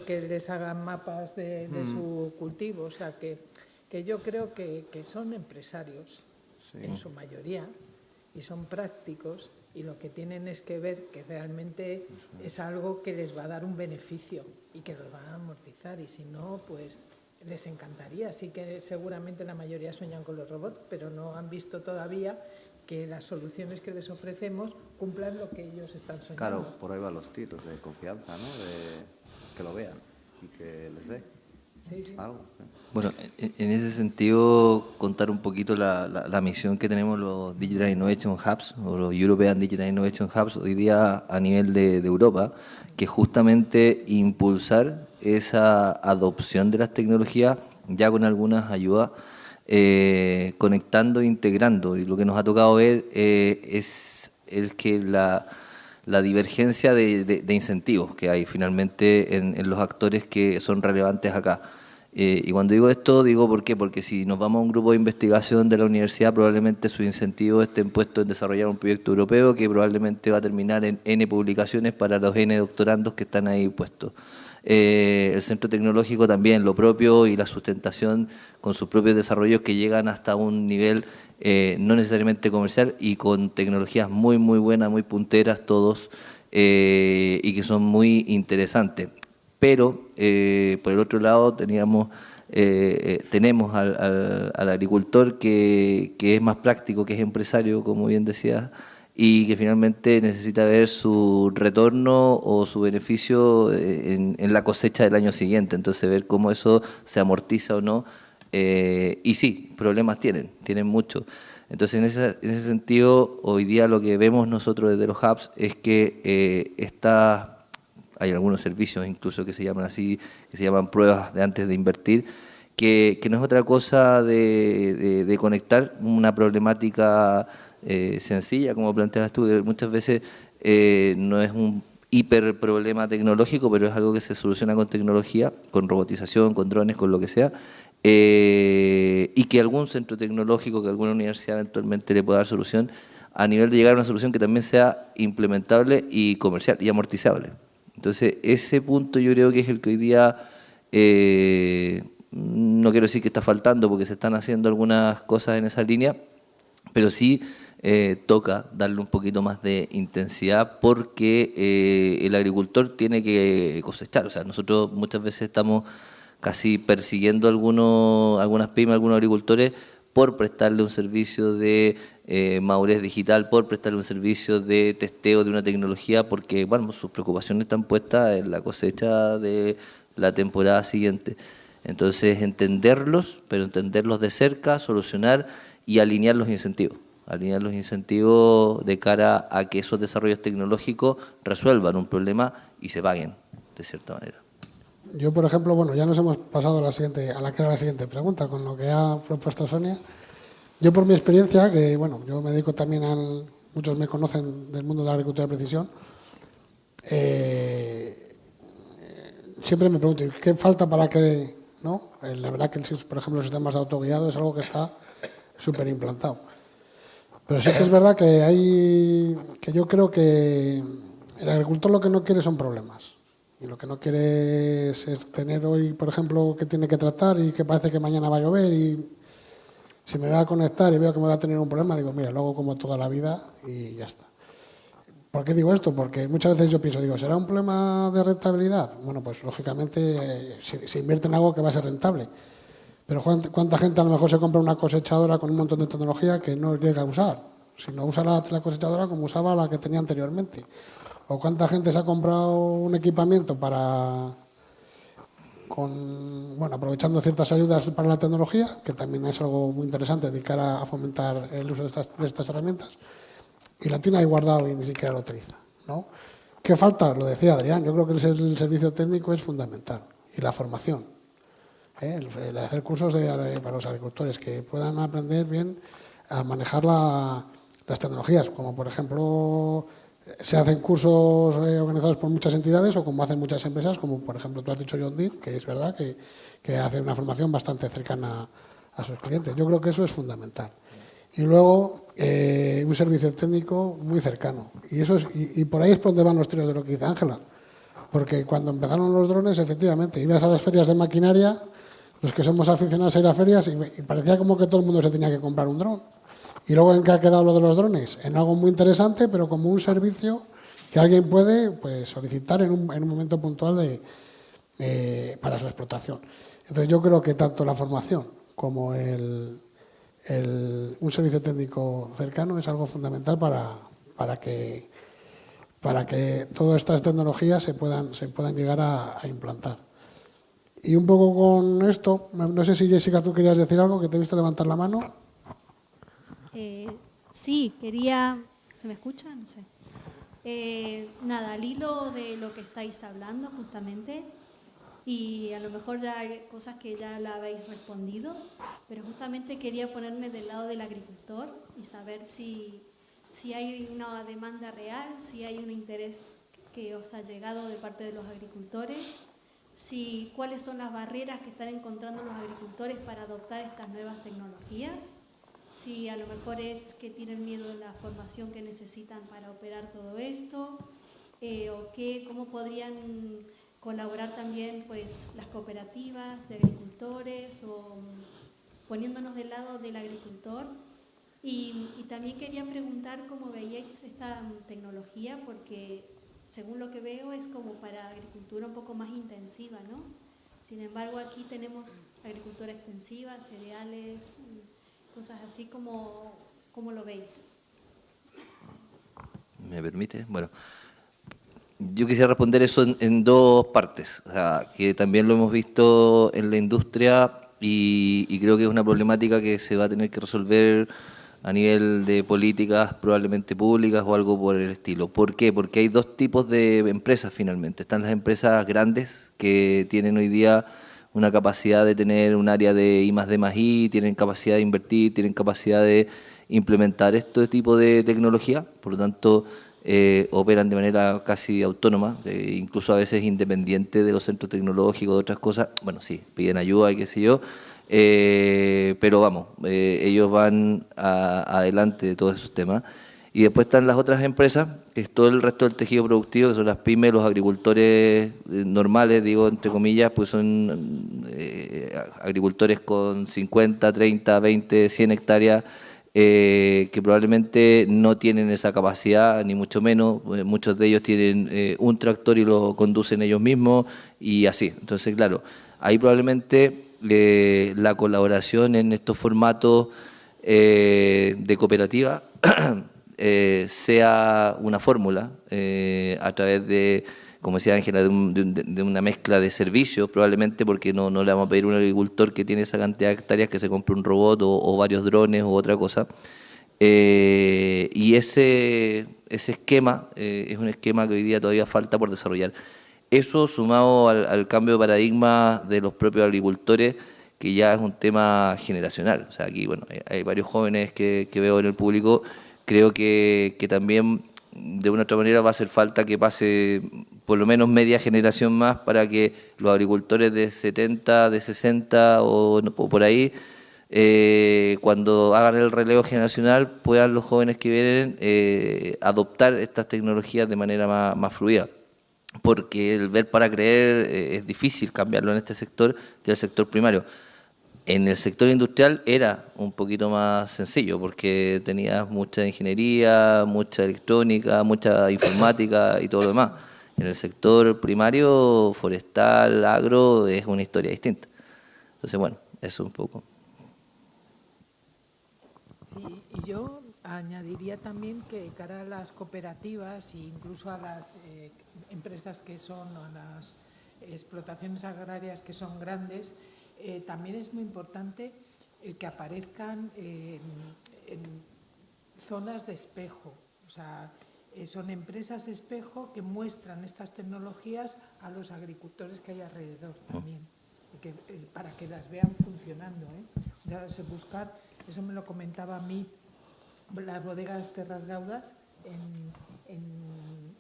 que les hagan mapas de su cultivo. O sea, que yo creo que son empresarios en su mayoría y son prácticos y lo que tienen es que ver que realmente es algo que les va a dar un beneficio y que los va a amortizar, y si no, pues les encantaría. Sí que seguramente la mayoría sueñan con los robots, pero no han visto todavía que las soluciones que les ofrecemos cumplan lo que ellos están soñando. Claro, por ahí van los tiros de confianza, ¿no? De que lo vean y que les dé algo. Bueno, en ese sentido, contar un poquito la misión que tenemos los Digital Innovation Hubs o los European Digital Innovation Hubs hoy día a nivel de Europa, que justamente impulsar esa adopción de las tecnologías ya con algunas ayudas, conectando e integrando. Y lo que nos ha tocado ver es el que la divergencia de incentivos que hay finalmente en los actores que son relevantes acá. Y cuando digo esto, digo ¿por qué? Porque si nos vamos a un grupo de investigación de la universidad, probablemente sus incentivos estén puestos en desarrollar un proyecto europeo que probablemente va a terminar en N publicaciones para los N doctorandos que están ahí puestos. El centro tecnológico también, lo propio y la sustentación con sus propios desarrollos que llegan hasta un nivel no necesariamente comercial y con tecnologías muy buenas, muy punteras todos y que son muy interesantes. Pero por el otro lado tenemos al agricultor que es más práctico, que es empresario, como bien decías, y que finalmente necesita ver su retorno o su beneficio en la cosecha del año siguiente. Entonces ver cómo eso se amortiza o no. Y sí, problemas tienen muchos. Entonces en ese sentido, hoy día lo que vemos nosotros desde los hubs es que hay algunos servicios incluso que se llaman así, que se llaman pruebas de antes de invertir, que no es otra cosa de conectar una problemática sencilla, como planteabas tú, que muchas veces no es un hiper problema tecnológico, pero es algo que se soluciona con tecnología, con robotización, con drones, con lo que sea, y que algún centro tecnológico, que alguna universidad eventualmente le pueda dar solución, a nivel de llegar a una solución que también sea implementable y comercial y amortizable. Entonces, ese punto yo creo que es el que hoy día, no quiero decir que está faltando porque se están haciendo algunas cosas en esa línea, pero sí toca darle un poquito más de intensidad porque el agricultor tiene que cosechar. O sea, nosotros muchas veces estamos casi persiguiendo algunas pymes, algunos agricultores por prestarle un servicio de madurez digital, por prestarle un servicio de testeo de una tecnología, porque bueno, sus preocupaciones están puestas en la cosecha de la temporada siguiente. Entonces, entenderlos, pero entenderlos de cerca, solucionar y alinear los incentivos. Alinear los incentivos de cara a que esos desarrollos tecnológicos resuelvan un problema y se paguen, de cierta manera. Yo, por ejemplo, bueno, ya nos hemos pasado a la siguiente pregunta, con lo que ha propuesto Sonia. Yo, por mi experiencia, que bueno, yo me dedico también muchos me conocen del mundo de la agricultura de precisión, siempre me pregunto, ¿qué falta para que, no? La verdad que, por ejemplo, los sistemas de autoguiado es algo que está súper implantado. Pero sí que es verdad que yo creo que el agricultor lo que no quiere son problemas. Y lo que no quiere es tener hoy, por ejemplo, que tiene que tratar y que parece que mañana va a llover y si me voy a conectar y veo que me voy a tener un problema, digo, mira, lo hago como toda la vida y ya está. ¿Por qué digo esto? Porque muchas veces yo pienso, ¿será un problema de rentabilidad? Bueno, pues lógicamente se invierte en algo que va a ser rentable. Pero ¿cuánta gente a lo mejor se compra una cosechadora con un montón de tecnología que no llega a usar? Si no usa la cosechadora como usaba la que tenía anteriormente. ¿O cuánta gente se ha comprado un equipamiento aprovechando ciertas ayudas para la tecnología, que también es algo muy interesante de cara a fomentar el uso de estas herramientas, y la tiene ahí guardado y ni siquiera lo utiliza, ¿no? ¿Qué falta? Lo decía Adrián, yo creo que el servicio técnico es fundamental y la formación. El hacer cursos para los agricultores que puedan aprender bien a manejar las tecnologías, como por ejemplo se hacen cursos organizados por muchas entidades o como hacen muchas empresas, como por ejemplo tú has dicho John Deere, que es verdad que hace una formación bastante cercana a sus clientes. Yo creo que eso es fundamental. Y luego un servicio técnico muy cercano. Y por ahí es por donde van los tiros de lo que dice Ángela. Porque cuando empezaron los drones, efectivamente, ibas a las ferias de maquinaria, los que somos aficionados a ir a ferias, y parecía como que todo el mundo se tenía que comprar un dron. Y luego, ¿en qué ha quedado lo de los drones? En algo muy interesante, pero como un servicio que alguien puede solicitar en un momento puntual para su explotación. Entonces, yo creo que tanto la formación como un servicio técnico cercano es algo fundamental para que todas estas tecnologías se puedan llegar a implantar. Y un poco con esto, no sé si Jessica tú querías decir algo, que te he visto levantar la mano. Sí, quería... ¿Se me escucha? No sé. Nada, al hilo de lo que estáis hablando justamente, y a lo mejor ya hay cosas que ya la habéis respondido, pero justamente quería ponerme del lado del agricultor y saber si si hay una demanda real, si hay un interés que os ha llegado de parte de los agricultores, si cuáles son las barreras que están encontrando los agricultores para adoptar estas nuevas tecnologías, si a lo mejor es que tienen miedo de la formación que necesitan para operar todo esto, o cómo podrían colaborar también pues, las cooperativas de agricultores o poniéndonos del lado del agricultor. Y también quería preguntar cómo veíais esta tecnología, porque según lo que veo es como para agricultura un poco más intensiva, ¿no? Sin embargo, aquí tenemos agricultura extensiva, cereales, cosas así. ¿Cómo lo veis? ¿Me permite? Bueno, yo quisiera responder eso en dos partes, o sea, que también lo hemos visto en la industria y creo que es una problemática que se va a tener que resolver a nivel de políticas probablemente públicas o algo por el estilo. ¿Por qué? Porque hay dos tipos de empresas finalmente. Están las empresas grandes que tienen hoy día una capacidad de tener un área de I+D+I, tienen capacidad de invertir, tienen capacidad de implementar este tipo de tecnología, por lo tanto operan de manera casi autónoma, incluso a veces independiente de los centros tecnológicos, de otras cosas. Bueno, sí, piden ayuda y qué sé yo, pero vamos, ellos van adelante de todos esos temas. Y después están las otras empresas, que es todo el resto del tejido productivo, que son las pymes, los agricultores normales, digo entre comillas, pues son agricultores con 50, 30, 20, 100 hectáreas, que probablemente no tienen esa capacidad, ni mucho menos. Muchos de ellos tienen un tractor y lo conducen ellos mismos y así. Entonces, claro, ahí probablemente la colaboración en estos formatos de cooperativa sea una fórmula a través de, como decía Ángela, de una mezcla de servicios, probablemente porque no le vamos a pedir a un agricultor que tiene esa cantidad de hectáreas que se compre un robot o varios drones o otra cosa. Y ese esquema es un esquema que hoy día todavía falta por desarrollar. Eso sumado al cambio de paradigma de los propios agricultores, que ya es un tema generacional. O sea, aquí bueno, hay varios jóvenes que veo en el público. Creo que también de una u otra manera va a hacer falta que pase por lo menos media generación más para que los agricultores de 70, de 60 o por ahí, cuando hagan el relevo generacional, puedan los jóvenes que vienen adoptar estas tecnologías de manera más fluida. Porque el ver para creer es difícil cambiarlo en este sector, que es el sector primario. En el sector industrial era un poquito más sencillo porque tenías mucha ingeniería, mucha electrónica, mucha informática y todo lo demás. En el sector primario, forestal, agro, es una historia distinta. Entonces, bueno, eso un poco. Sí, y yo añadiría también que cara a las cooperativas e incluso a las empresas que son, a las explotaciones agrarias que son grandes, también es muy importante el que aparezcan en zonas de espejo. O sea, son empresas espejo que muestran estas tecnologías a los agricultores que hay alrededor también, para que las vean funcionando. Ya sé buscar, eso me lo comentaba a mí, las bodegas Terras Gaudas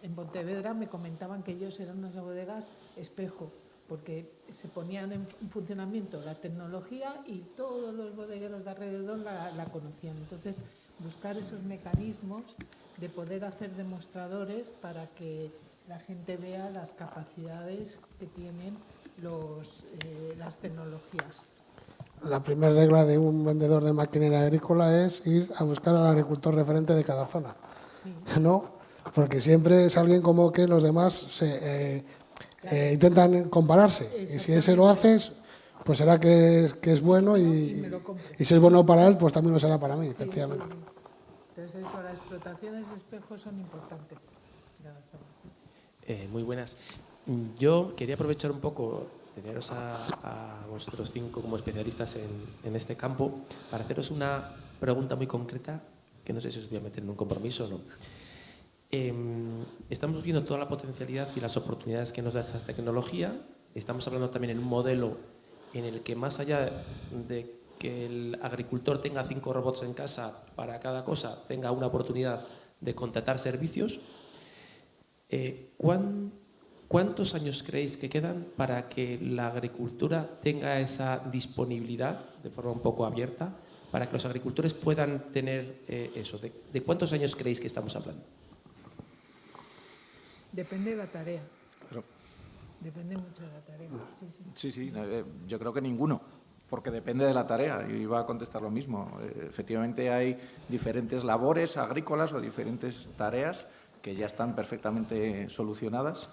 en Pontevedra me comentaban que ellos eran unas bodegas espejo, porque se ponían en funcionamiento la tecnología y todos los bodegueros de alrededor la conocían. Entonces, buscar esos mecanismos de poder hacer demostradores para que la gente vea las capacidades que tienen las tecnologías. La primera regla de un vendedor de maquinaria agrícola es ir a buscar al agricultor referente de cada zona, sí. ¿No? Porque siempre es alguien como que los demás intentan compararse, y si ese lo haces, pues será que es bueno y si es bueno para él, pues también lo será para mí, sí, efectivamente. Sí, sí. Entonces eso, las explotaciones espejos son importantes. Muy buenas. Yo quería aprovechar un poco, teneros a vosotros 5 como especialistas en este campo, para haceros una pregunta muy concreta, que no sé si os voy a meter en un compromiso o no. Estamos viendo toda la potencialidad y las oportunidades que nos da esta tecnología. Estamos hablando también en un modelo en el que, más allá de que el agricultor tenga 5 robots en casa para cada cosa, tenga una oportunidad de contratar servicios. ¿Cuántos años creéis que quedan para que la agricultura tenga esa disponibilidad de forma un poco abierta, para que los agricultores puedan tener eso? ¿De cuántos años creéis que estamos hablando? Depende de la tarea. Pero, Depende mucho de la tarea. Sí, yo creo que ninguno, porque depende de la tarea. Yo iba a contestar lo mismo. Efectivamente hay diferentes labores agrícolas o diferentes tareas que ya están perfectamente solucionadas,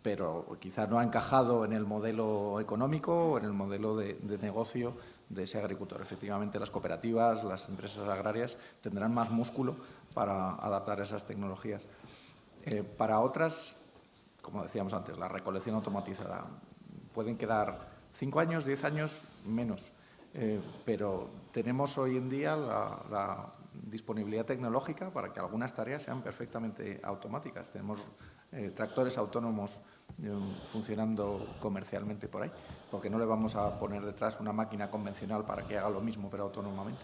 pero quizá no ha encajado en el modelo económico o en el modelo de negocio de ese agricultor. Efectivamente, las cooperativas, las empresas agrarias tendrán más músculo para adaptar esas tecnologías. Para otras, como decíamos antes, la recolección automatizada, pueden quedar 5 años, 10 años, menos, pero tenemos hoy en día la disponibilidad tecnológica para que algunas tareas sean perfectamente automáticas. Tenemos tractores autónomos funcionando comercialmente por ahí, porque no le vamos a poner detrás una máquina convencional para que haga lo mismo, pero autónomamente.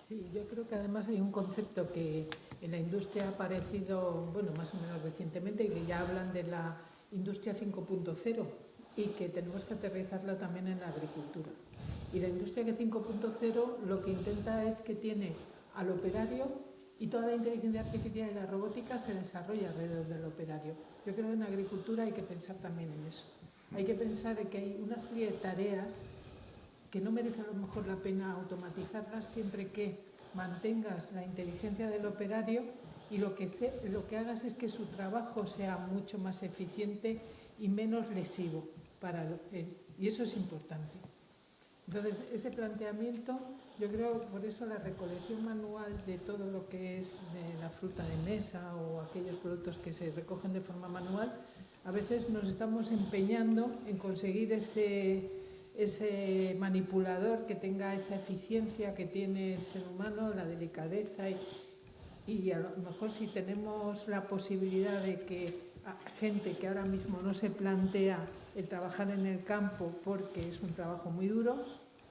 Sí, yo creo que además hay un concepto que en la industria ha aparecido, bueno, más o menos recientemente, y que ya hablan de la industria 5.0 y que tenemos que aterrizarla también en la agricultura. Y la industria 5.0 lo que intenta es que tiene al operario y toda la inteligencia artificial y la robótica se desarrolla alrededor del operario. Yo creo que en agricultura hay que pensar también en eso. Hay que pensar en que hay una serie de tareas que no merece a lo mejor la pena automatizarlas siempre que mantengas la inteligencia del operario y lo que hagas es que su trabajo sea mucho más eficiente y menos lesivo para él. Y eso es importante. Entonces, ese planteamiento, yo creo, por eso la recolección manual de todo lo que es de la fruta de mesa o aquellos productos que se recogen de forma manual, a veces nos estamos empeñando en conseguir ese manipulador que tenga esa eficiencia que tiene el ser humano, la delicadeza y a lo mejor si tenemos la posibilidad de que gente que ahora mismo no se plantea el trabajar en el campo porque es un trabajo muy duro,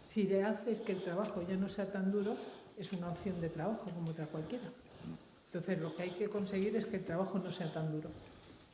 si le haces que el trabajo ya no sea tan duro, es una opción de trabajo como otra cualquiera. Entonces lo que hay que conseguir es que el trabajo no sea tan duro.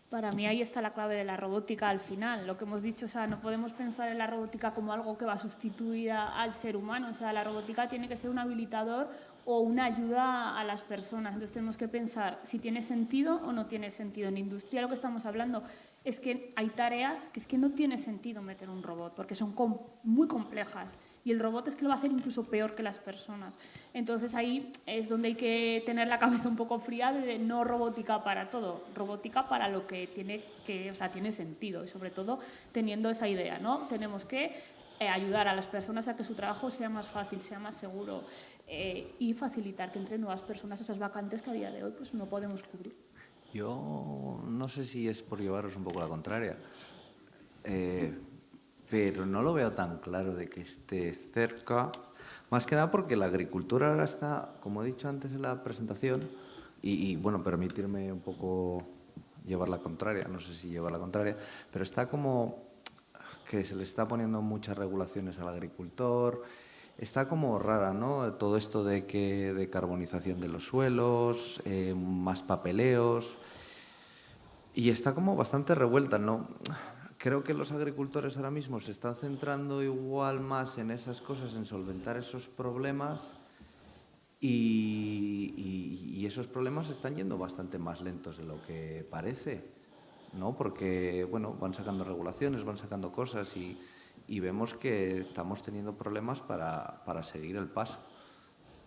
Para mí ahí está la clave de la robótica al final. Lo que hemos dicho, o sea, no podemos pensar en la robótica como algo que va a sustituir al ser humano. O sea, la robótica tiene que ser un habilitador o una ayuda a las personas. Entonces tenemos que pensar si tiene sentido o no tiene sentido. En industria lo que estamos hablando es que hay tareas que es que no tiene sentido meter un robot porque son muy complejas y el robot es que lo va a hacer incluso peor que las personas. Entonces ahí es donde hay que tener la cabeza un poco fría de no robótica para todo, robótica para lo que tiene sentido y sobre todo teniendo esa idea, ¿no? Tenemos que ayudar a las personas a que su trabajo sea más fácil, sea más seguro y facilitar que entren nuevas personas esas vacantes que a día de hoy pues no podemos cubrir. Yo no sé si es por llevaros un poco la contraria, pero no lo veo tan claro de que esté cerca, más que nada porque la agricultura ahora está, como he dicho antes en la presentación, y bueno, permitirme un poco llevar la contraria, no sé si llevar la contraria, pero está como que se le está poniendo muchas regulaciones al agricultor. Está como rara, ¿no? Todo esto de carbonización de los suelos, más papeleos, y está como bastante revuelta, ¿no? Creo que los agricultores ahora mismo se están centrando igual más en esas cosas, en solventar esos problemas, y esos problemas están yendo bastante más lentos de lo que parece, ¿no? Porque, bueno, van sacando regulaciones, van sacando cosas y vemos que estamos teniendo problemas para seguir el paso.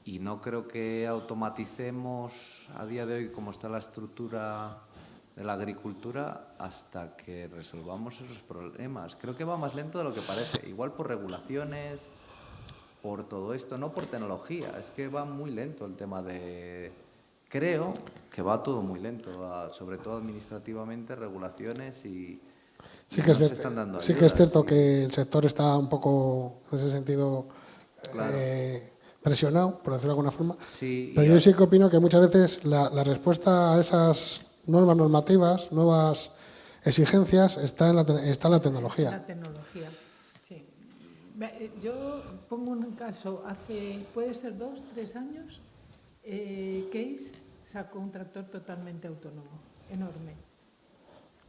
Y no creo que automaticemos a día de hoy como está la estructura de la agricultura hasta que resolvamos esos problemas. Creo que va más lento de lo que parece. Igual por regulaciones, por todo esto, no por tecnología. Es que va muy lento el tema de... Creo que va todo muy lento, sobre todo administrativamente, regulaciones y... Sí que, es cierto que el sector está un poco, en ese sentido, claro, presionado, por decirlo de alguna forma. Sí, pero yo sí que opino que muchas veces la respuesta a esas nuevas normativas, nuevas exigencias, está en la tecnología. La tecnología, sí. Yo pongo un caso, puede ser 2, 3 años, Case sacó un tractor totalmente autónomo, enorme.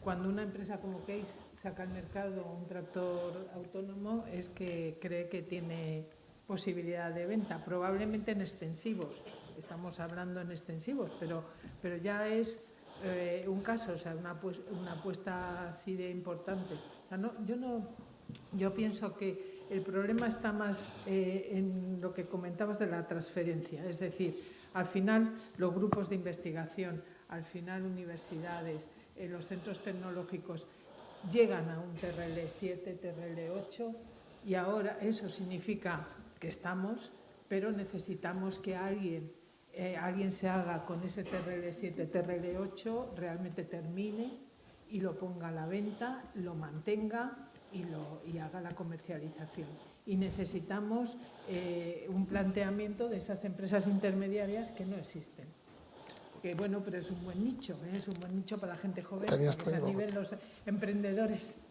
Cuando una empresa como Case saca al mercado un tractor autónomo es que cree que tiene posibilidad de venta, probablemente en extensivos. Estamos hablando en extensivos, pero ya es un caso, o sea, una apuesta así de importante. O sea, yo pienso que el problema está más en lo que comentabas de la transferencia, es decir, al final los grupos de investigación, al final universidades, los centros tecnológicos llegan a un TRL7, TRL8 y ahora eso significa que estamos, pero necesitamos que alguien se haga con ese TRL7, TRL8, realmente termine y lo ponga a la venta, lo mantenga y haga la comercialización. Y necesitamos un planteamiento de esas empresas intermediarias que no existen. Que bueno, pero es un buen nicho, es un buen nicho para la gente joven, para que se animen los emprendedores.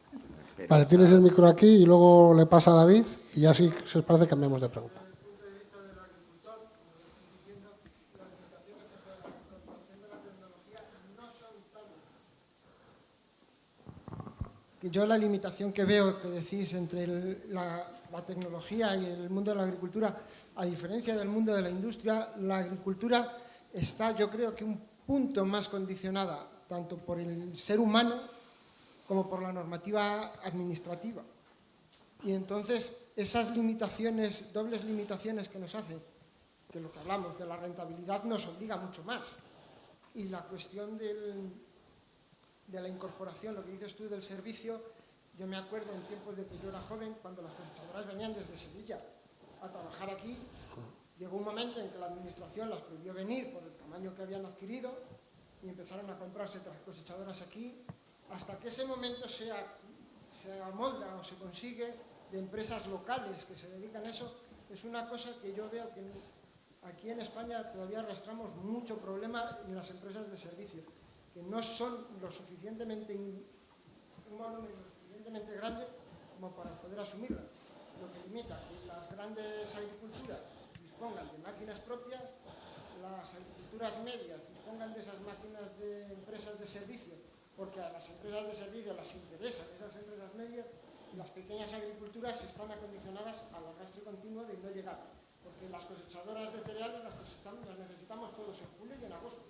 Vale, tienes el micro aquí y luego le pasa a David y ya si os parece cambiamos de pregunta. Yo la limitación que veo, que decís, entre la tecnología y el mundo de la agricultura, a diferencia del mundo de la industria, la agricultura está, yo creo que un punto más condicionada, tanto por el ser humano como por la normativa administrativa. Y entonces, esas limitaciones, dobles limitaciones que nos hacen, que lo que hablamos de la rentabilidad nos obliga mucho más. Y la cuestión de la incorporación, lo que dices tú del servicio, yo me acuerdo en tiempos de que yo era joven, cuando las cosechadoras venían desde Sevilla a trabajar aquí, llegó un momento en que la administración las prohibió venir por el tamaño que habían adquirido y empezaron a comprarse otras cosechadoras aquí, hasta que ese momento se amolda o se consigue de empresas locales que se dedican a eso. Es una cosa que yo veo que aquí en España todavía arrastramos mucho problema en las empresas de servicio, que no son un volumen lo suficientemente grande como para poder asumirla, lo que limita que las grandes agriculturas dispongan de máquinas propias, las agriculturas medias dispongan de esas máquinas de empresas de servicio, porque a las empresas de servicio les interesan esas empresas medias, y las pequeñas agriculturas están acondicionadas al arrastre continuo de no llegar, porque las cosechadoras de cereales las necesitamos todos en julio y en agosto.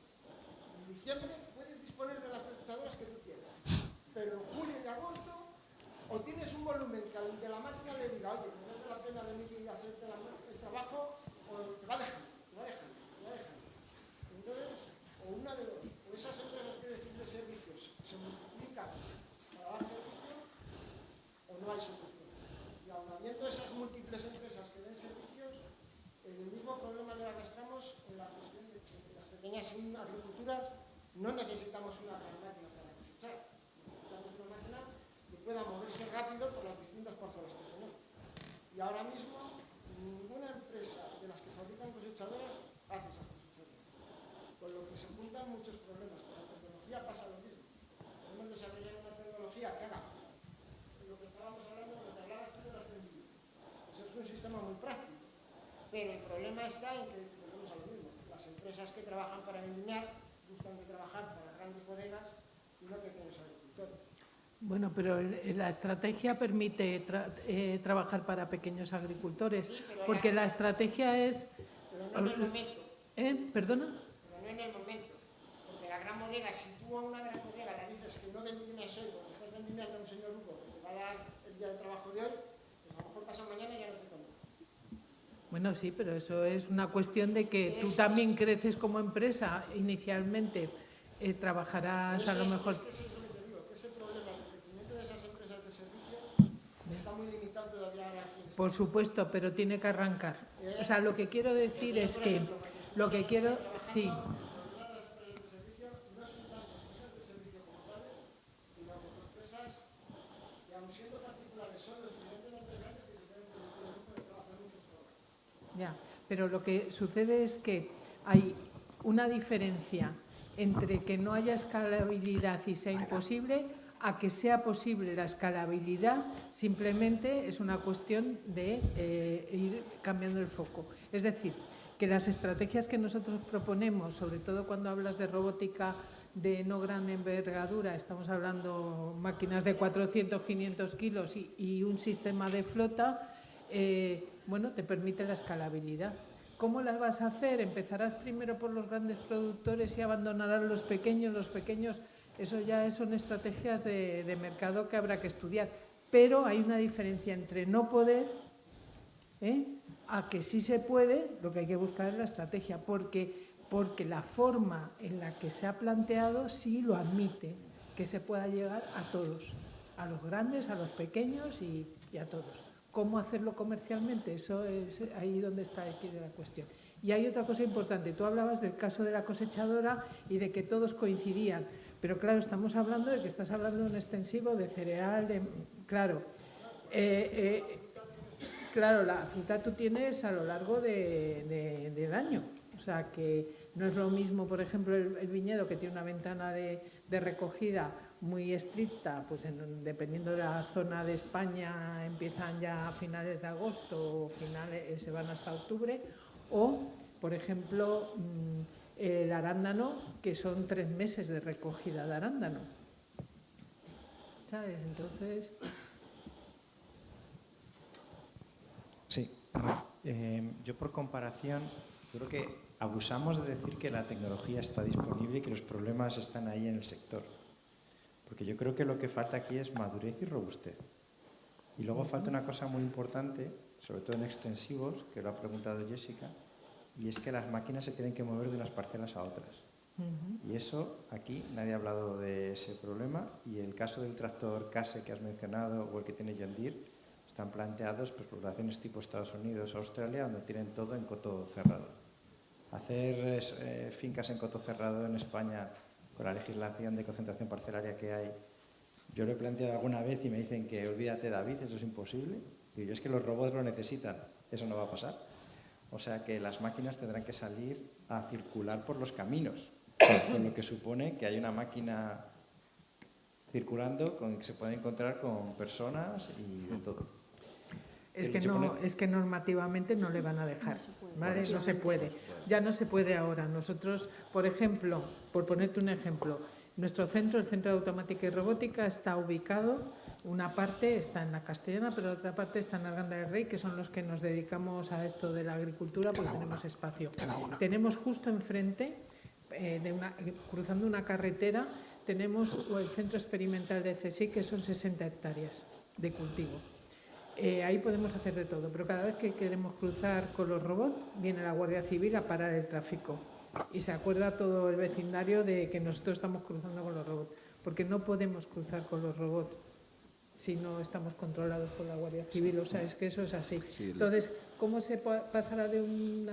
En diciembre puedes disponer de las cosechadoras que tú quieras, pero en julio y agosto o tienes un volumen que al de la máquina le diga, oye, me merece la pena venir y hacerte el trabajo, o te va a dejar. Entonces, o una de dos, o esas empresas que decir de servicios se multiplican para dar servicio, o no hay solución. Y aun habiendo esas múltiples empresas que den servicios, el mismo problema le arrastramos en la cuestión de que las pequeñas agriculturas no necesitamos una gran máquina para cosechar, necesitamos una máquina que pueda moverse rápido por las distintas parcelas que tenemos. Y ahora mismo, ninguna empresa de las que fabrican cosechadoras hace esas cosechadoras. Con lo que se juntan muchos problemas. Con la tecnología pasa lo mismo. Podemos desarrollar una tecnología que haga lo que estábamos hablando, lo que hablabas tú de las vendimias. Eso es un sistema muy práctico. Pero el problema está en que, volvemos a lo mismo, las empresas que trabajan para vendimiar buscan de trabajar para grandes bodegas y no pequeños agricultores. Bueno, pero la estrategia permite trabajar para pequeños agricultores, sí, porque la estrategia es... Pero no en el momento. ¿Perdona? Pero no en el momento, porque la gran bodega, si tú a una gran bodega le dices que no vendimias hoy, porque estás vendimiando a un señor Hugo que te va a dar el día de trabajo de hoy, pues a lo mejor pasado mañana ya no te compra. Bueno, sí, pero eso es una cuestión de que tú también creces como empresa inicialmente, trabajarás a lo mejor... Está muy limitado todavía ahora. Por supuesto, pero tiene que arrancar. O sea, lo que quiero decir es que... Lo que quiero... Sí. Ya, pero lo que sucede es que hay una diferencia entre que no haya escalabilidad y sea imposible a que sea posible la escalabilidad, simplemente es una cuestión de ir cambiando el foco. Es decir, que las estrategias que nosotros proponemos, sobre todo cuando hablas de robótica de no gran envergadura, estamos hablando máquinas de 400, 500 kilos y un sistema de flota, bueno, te permite la escalabilidad. ¿Cómo las vas a hacer? Empezarás primero por los grandes productores y abandonarás los pequeños. Los pequeños, eso ya son estrategias de mercado que habrá que estudiar. Pero hay una diferencia entre no poder a que sí se puede. Lo que hay que buscar es la estrategia, porque la forma en la que se ha planteado sí lo admite, que se pueda llegar a todos, a los grandes, a los pequeños y a todos. ¿Cómo hacerlo comercialmente? Eso es ahí donde está aquí la cuestión. Y hay otra cosa importante. Tú hablabas del caso de la cosechadora y de que todos coincidían. Pero claro, estamos hablando de que estás hablando de un extensivo de cereal, claro. Claro, la fruta tú tienes a lo largo del año. O sea, que no es lo mismo, por ejemplo, el viñedo, que tiene una ventana de recogida muy estricta, pues dependiendo de la zona de España empiezan ya a finales de agosto o se van hasta octubre, o, por ejemplo, el arándano, que son 3 meses de recogida de arándano. ¿Sabes? Entonces... Sí, yo por comparación creo que abusamos de decir que la tecnología está disponible y que los problemas están ahí en el sector. Porque yo creo que lo que falta aquí es madurez y robustez. Y luego falta una cosa muy importante, sobre todo en extensivos, que lo ha preguntado Jessica, y es que las máquinas se tienen que mover de unas parcelas a otras. Y eso, aquí nadie ha hablado de ese problema, y el caso del tractor Case que has mencionado o el que tiene John Deere están planteados pues, poblaciones tipo Estados Unidos o Australia, donde tienen todo en coto cerrado. Hacer fincas en coto cerrado en España con la legislación de concentración parcelaria que hay, yo lo he planteado alguna vez y me dicen que olvídate, David, eso es imposible. Y yo, es que los robots lo necesitan, eso no va a pasar. O sea que las máquinas tendrán que salir a circular por los caminos, con lo que supone que hay una máquina circulando con que se puede encontrar con personas y de todo. Es que normativamente no le van a dejar, ¿vale? No se puede. Ya no se puede ahora. Nosotros, por ejemplo, por ponerte un ejemplo, nuestro centro, el Centro de Automática y Robótica, está ubicado, una parte está en la Castellana, pero otra parte está en Arganda del Rey, que son los que nos dedicamos a esto de la agricultura porque tenemos espacio. Tenemos justo enfrente, cruzando una carretera, tenemos el Centro Experimental de CSIC, que son 60 hectáreas de cultivo. Ahí podemos hacer de todo, pero cada vez que queremos cruzar con los robots, viene la Guardia Civil a parar el tráfico. Y se acuerda todo el vecindario de que nosotros estamos cruzando con los robots, porque no podemos cruzar con los robots si no estamos controlados por la Guardia Civil. O sea, es que eso es así. Entonces, ¿cómo se pasará de un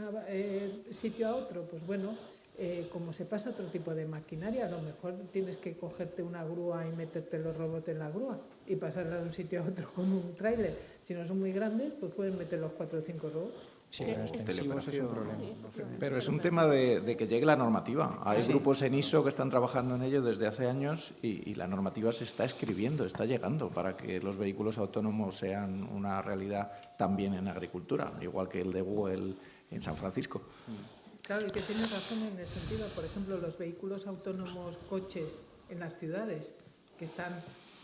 sitio a otro? Pues bueno, como se pasa otro tipo de maquinaria, a lo mejor tienes que cogerte una grúa y meterte los robots en la grúa y pasarla de un sitio a otro con un tráiler. Si no son muy grandes, pues pueden meter los 4 o 5 robots. Sí, extensivos es un problema. Pero es un tema de que llegue la normativa. Hay grupos en ISO que están trabajando en ello desde hace años y la normativa se está escribiendo, está llegando para que los vehículos autónomos sean una realidad también en agricultura, igual que el de Google en San Francisco. Claro, y que tienes razón en el sentido, por ejemplo, los vehículos autónomos, coches en las ciudades, que están,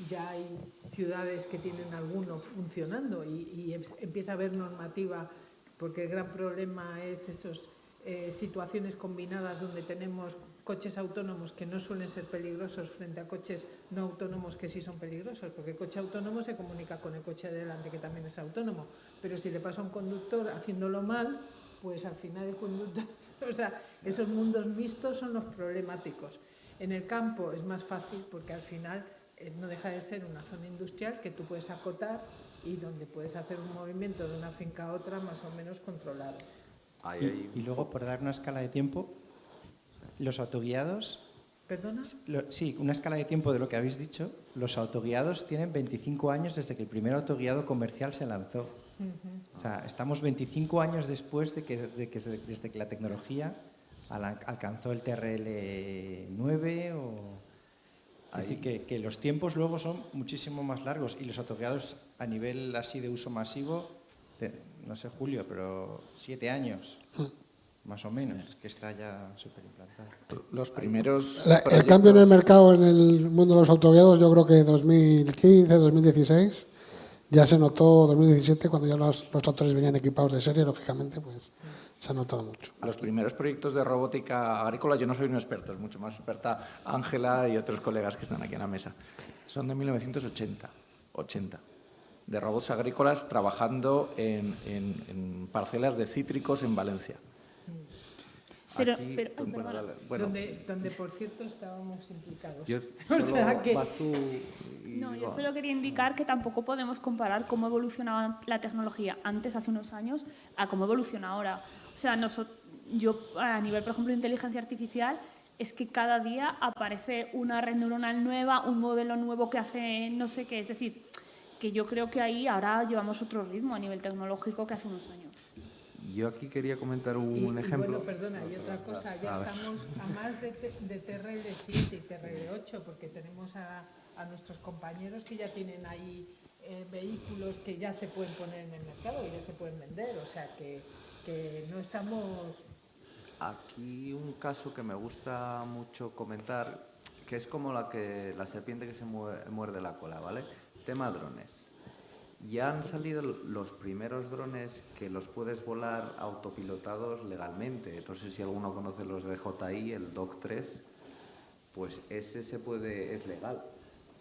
ya hay ciudades que tienen alguno funcionando y empieza a haber normativa, porque el gran problema es esas situaciones combinadas donde tenemos coches autónomos que no suelen ser peligrosos frente a coches no autónomos que sí son peligrosos, porque el coche autónomo se comunica con el coche de delante que también es autónomo, pero si le pasa a un conductor haciéndolo mal, pues al final el conductor... O sea, esos mundos mixtos son los problemáticos. En el campo es más fácil porque al final no deja de ser una zona industrial que tú puedes acotar y donde puedes hacer un movimiento de una finca a otra más o menos controlado. Y luego, por dar una escala de tiempo, los autoguiados... ¿Perdona? Sí, una escala de tiempo de lo que habéis dicho. Los autoguiados tienen 25 años desde que el primer autoguiado comercial se lanzó. O sea, estamos 25 años después desde que la tecnología alcanzó el TRL9 Es decir, que los tiempos luego son muchísimo más largos y los autoguiados a nivel así de uso masivo, no sé, Julio, pero 7 años. más o menos, que está ya súper implantada. Los primeros el cambio en el mercado en el mundo de los autoguiados, yo creo que 2015, 2016, ya se notó 2017, cuando ya los tractores venían equipados de serie, lógicamente, pues se ha notado mucho. Los primeros proyectos de robótica agrícola, yo no soy un experto, es mucho más experta Ángela y otros colegas que están aquí en la mesa, son de 1980, de robots agrícolas trabajando en parcelas de cítricos en Valencia. Pero, Aquí, bueno, donde, por cierto, estábamos implicados. yo solo quería indicar que tampoco podemos comparar cómo evolucionaba la tecnología antes, hace unos años, a cómo evoluciona ahora. O sea, yo a nivel, por ejemplo, de inteligencia artificial, es que cada día aparece una red neuronal nueva, un modelo nuevo que hace no sé qué. Es decir, que yo creo que ahí ahora llevamos otro ritmo a nivel tecnológico que hace unos años. Yo aquí quería comentar un ejemplo. Bueno, perdona, y otra cosa, ya estamos a más de TRL7 y TRL8, porque tenemos a nuestros compañeros que ya tienen ahí vehículos que ya se pueden poner en el mercado y ya se pueden vender, o sea que no estamos... Aquí un caso que me gusta mucho comentar, que es como la serpiente que se muerde la cola, ¿vale? Tema drones. Ya han salido los primeros drones que los puedes volar autopilotados legalmente. No sé si alguno conoce los de DJI, el Dock 3, pues ese es legal.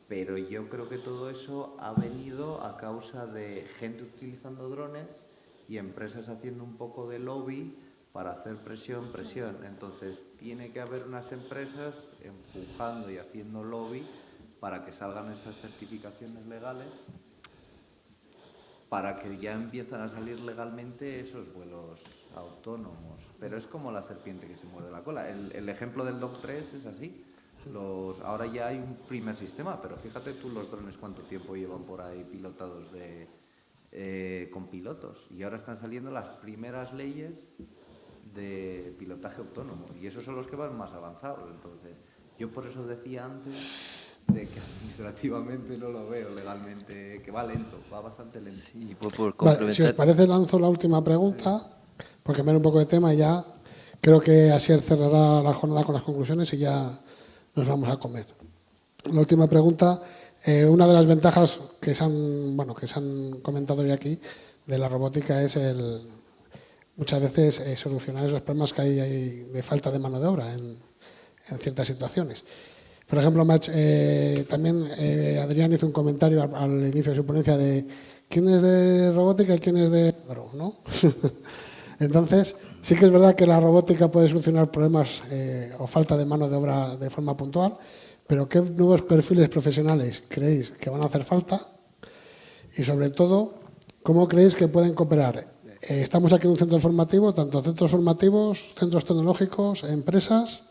Pero yo creo que todo eso ha venido a causa de gente utilizando drones y empresas haciendo un poco de lobby para hacer presión. Entonces tiene que haber unas empresas empujando y haciendo lobby para que salgan esas certificaciones legales, para que ya empiezan a salir legalmente esos vuelos autónomos. Pero es como la serpiente que se muerde la cola. El ejemplo del Dock 3 es así. Ahora ya hay un primer sistema, pero fíjate tú los drones cuánto tiempo llevan por ahí pilotados con pilotos. Y ahora están saliendo las primeras leyes de pilotaje autónomo. Y esos son los que van más avanzados. Entonces, yo por eso decía antes de que administrativamente no lo veo legalmente, que va lento, va bastante lento. Sí, por complementar. Vale, si os parece, lanzo la última pregunta, porque me da un poco de tema y ya creo que Asier cerrará la jornada con las conclusiones y ya nos vamos a comer. La última pregunta, una de las ventajas que se han comentado hoy aquí de la robótica es muchas veces solucionar esos problemas que hay de falta de mano de obra en ciertas situaciones. Por ejemplo, también Adrián hizo un comentario al inicio de su ponencia de quién es de robótica y quién es de agro, ¿no? Entonces, sí que es verdad que la robótica puede solucionar problemas o falta de mano de obra de forma puntual, pero ¿qué nuevos perfiles profesionales creéis que van a hacer falta? Y sobre todo, ¿cómo creéis que pueden cooperar? Estamos aquí en un centro formativo, tanto centros formativos, centros tecnológicos, empresas,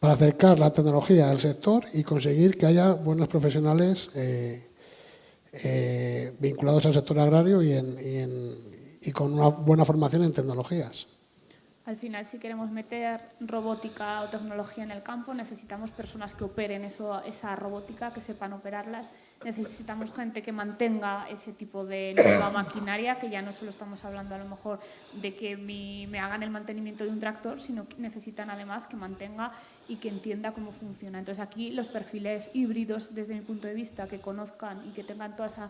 para acercar la tecnología al sector y conseguir que haya buenos profesionales vinculados al sector agrario y con una buena formación en tecnologías. Al final, si queremos meter robótica o tecnología en el campo, necesitamos personas que operen esa robótica, que sepan operarlas. Necesitamos gente que mantenga ese tipo de nueva maquinaria, que ya no solo estamos hablando a lo mejor de que me hagan el mantenimiento de un tractor, sino que necesitan además que mantenga y que entienda cómo funciona. Entonces aquí los perfiles híbridos, desde mi punto de vista, que conozcan y que tengan todo ese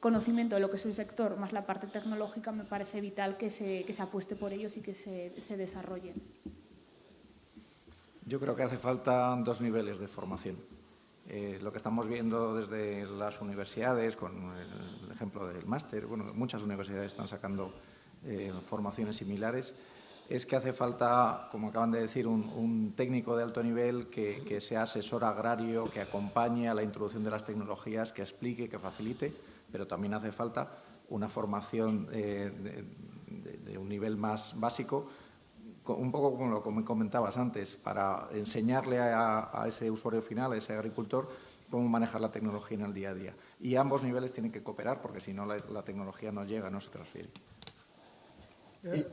conocimiento de lo que es el sector, más la parte tecnológica, me parece vital que se apueste por ellos y que se desarrollen. Yo creo que hace falta dos niveles de formación. Lo que estamos viendo desde las universidades, con el ejemplo del máster, bueno, muchas universidades están sacando formaciones similares, es que hace falta, como acaban de decir, un técnico de alto nivel que sea asesor agrario, que acompañe a la introducción de las tecnologías, que explique, que facilite, pero también hace falta una formación de un nivel más básico, un poco como lo que comentabas antes, para enseñarle a ese usuario final, a ese agricultor, cómo manejar la tecnología en el día a día. Y ambos niveles tienen que cooperar, porque si no la tecnología no llega, no se transfiere.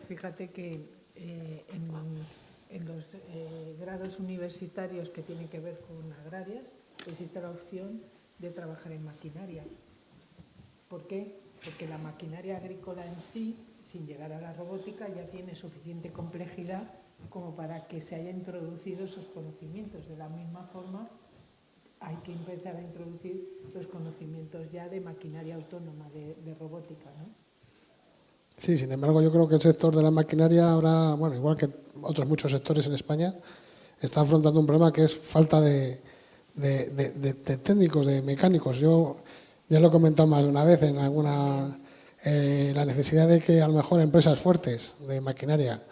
Fíjate que en los grados universitarios que tienen que ver con agrarias existe la opción de trabajar en maquinaria. ¿Por qué? Porque la maquinaria agrícola en sí sin llegar a la robótica, ya tiene suficiente complejidad como para que se haya introducido esos conocimientos. De la misma forma, hay que empezar a introducir los conocimientos ya de maquinaria autónoma, de robótica, ¿no? Sí, sin embargo, yo creo que el sector de la maquinaria ahora, bueno, igual que otros muchos sectores en España, está afrontando un problema que es falta de técnicos, de mecánicos. Yo ya lo he comentado más de una vez en alguna... la necesidad de que a lo mejor empresas fuertes de maquinaria,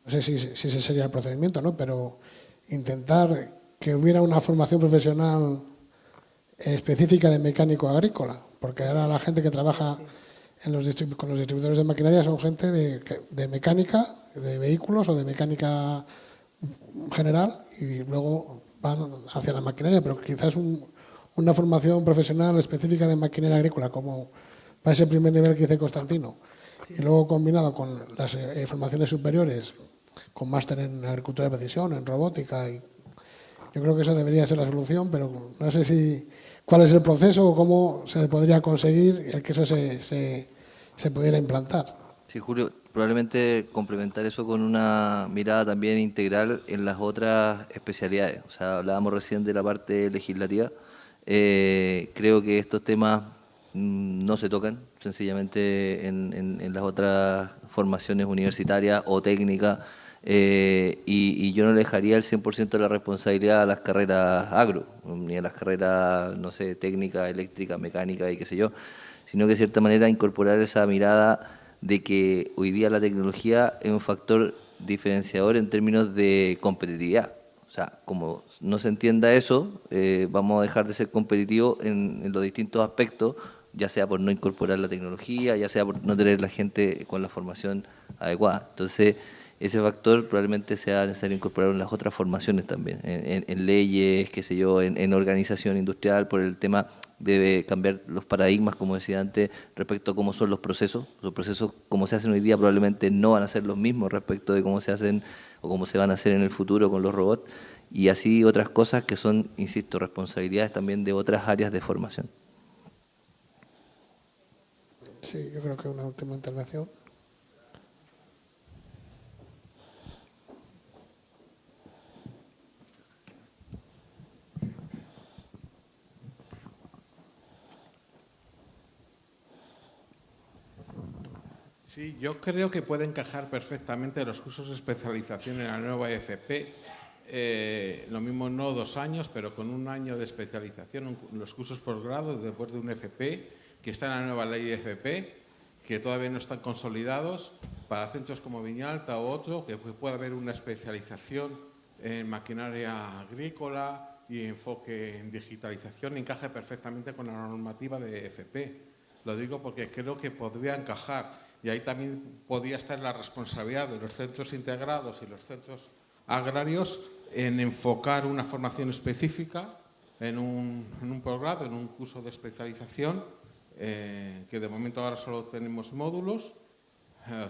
no sé si ese sería el procedimiento, ¿no?, pero intentar que hubiera una formación profesional específica de mecánico agrícola, porque ahora la gente que trabaja con los distribuidores de maquinaria son gente de mecánica, de vehículos o de mecánica general, y luego van hacia la maquinaria, pero quizás una formación profesional específica de maquinaria agrícola, como para ese primer nivel que dice Constantino, y luego combinado con las formaciones superiores, con máster en agricultura de precisión, en robótica, y yo creo que eso debería ser la solución, pero no sé cuál es el proceso o cómo se podría conseguir el que eso se pudiera implantar. Sí, Julio, probablemente complementar eso con una mirada también integral en las otras especialidades. O sea, hablábamos recién de la parte legislativa. Creo que estos temas no se tocan sencillamente en las otras formaciones universitarias o técnicas, y yo no le dejaría el 100% de la responsabilidad a las carreras agro, ni a las carreras, no sé, técnica, eléctrica, mecánica y qué sé yo, sino que de cierta manera incorporar esa mirada de que hoy día la tecnología es un factor diferenciador en términos de competitividad. O sea, como no se entienda eso, vamos a dejar de ser competitivos en los distintos aspectos, ya sea por no incorporar la tecnología, ya sea por no tener la gente con la formación adecuada. Entonces, ese factor probablemente sea necesario incorporarlo en las otras formaciones también, en leyes, qué sé yo, en organización industrial, por el tema de cambiar los paradigmas, como decía antes, respecto a cómo son los procesos. Los procesos como se hacen hoy día probablemente no van a ser los mismos respecto de cómo se hacen o cómo se van a hacer en el futuro con los robots, y así otras cosas que son, insisto, responsabilidades también de otras áreas de formación. Sí, yo creo que una última intervención. Sí, yo creo que puede encajar perfectamente los cursos de especialización en la nueva FP. Lo mismo no 2 años, pero con 1 año de especialización, los cursos posgrado después de un FP, que está en la nueva ley de FP, que todavía no están consolidados, para centros como Viñalta o otro, que pueda haber una especialización en maquinaria agrícola y enfoque en digitalización, encaje perfectamente con la normativa de FP. Lo digo porque creo que podría encajar. Y ahí también podría estar la responsabilidad de los centros integrados y los centros agrarios en enfocar una formación específica en un posgrado, en un curso de especialización, que de momento ahora solo tenemos módulos,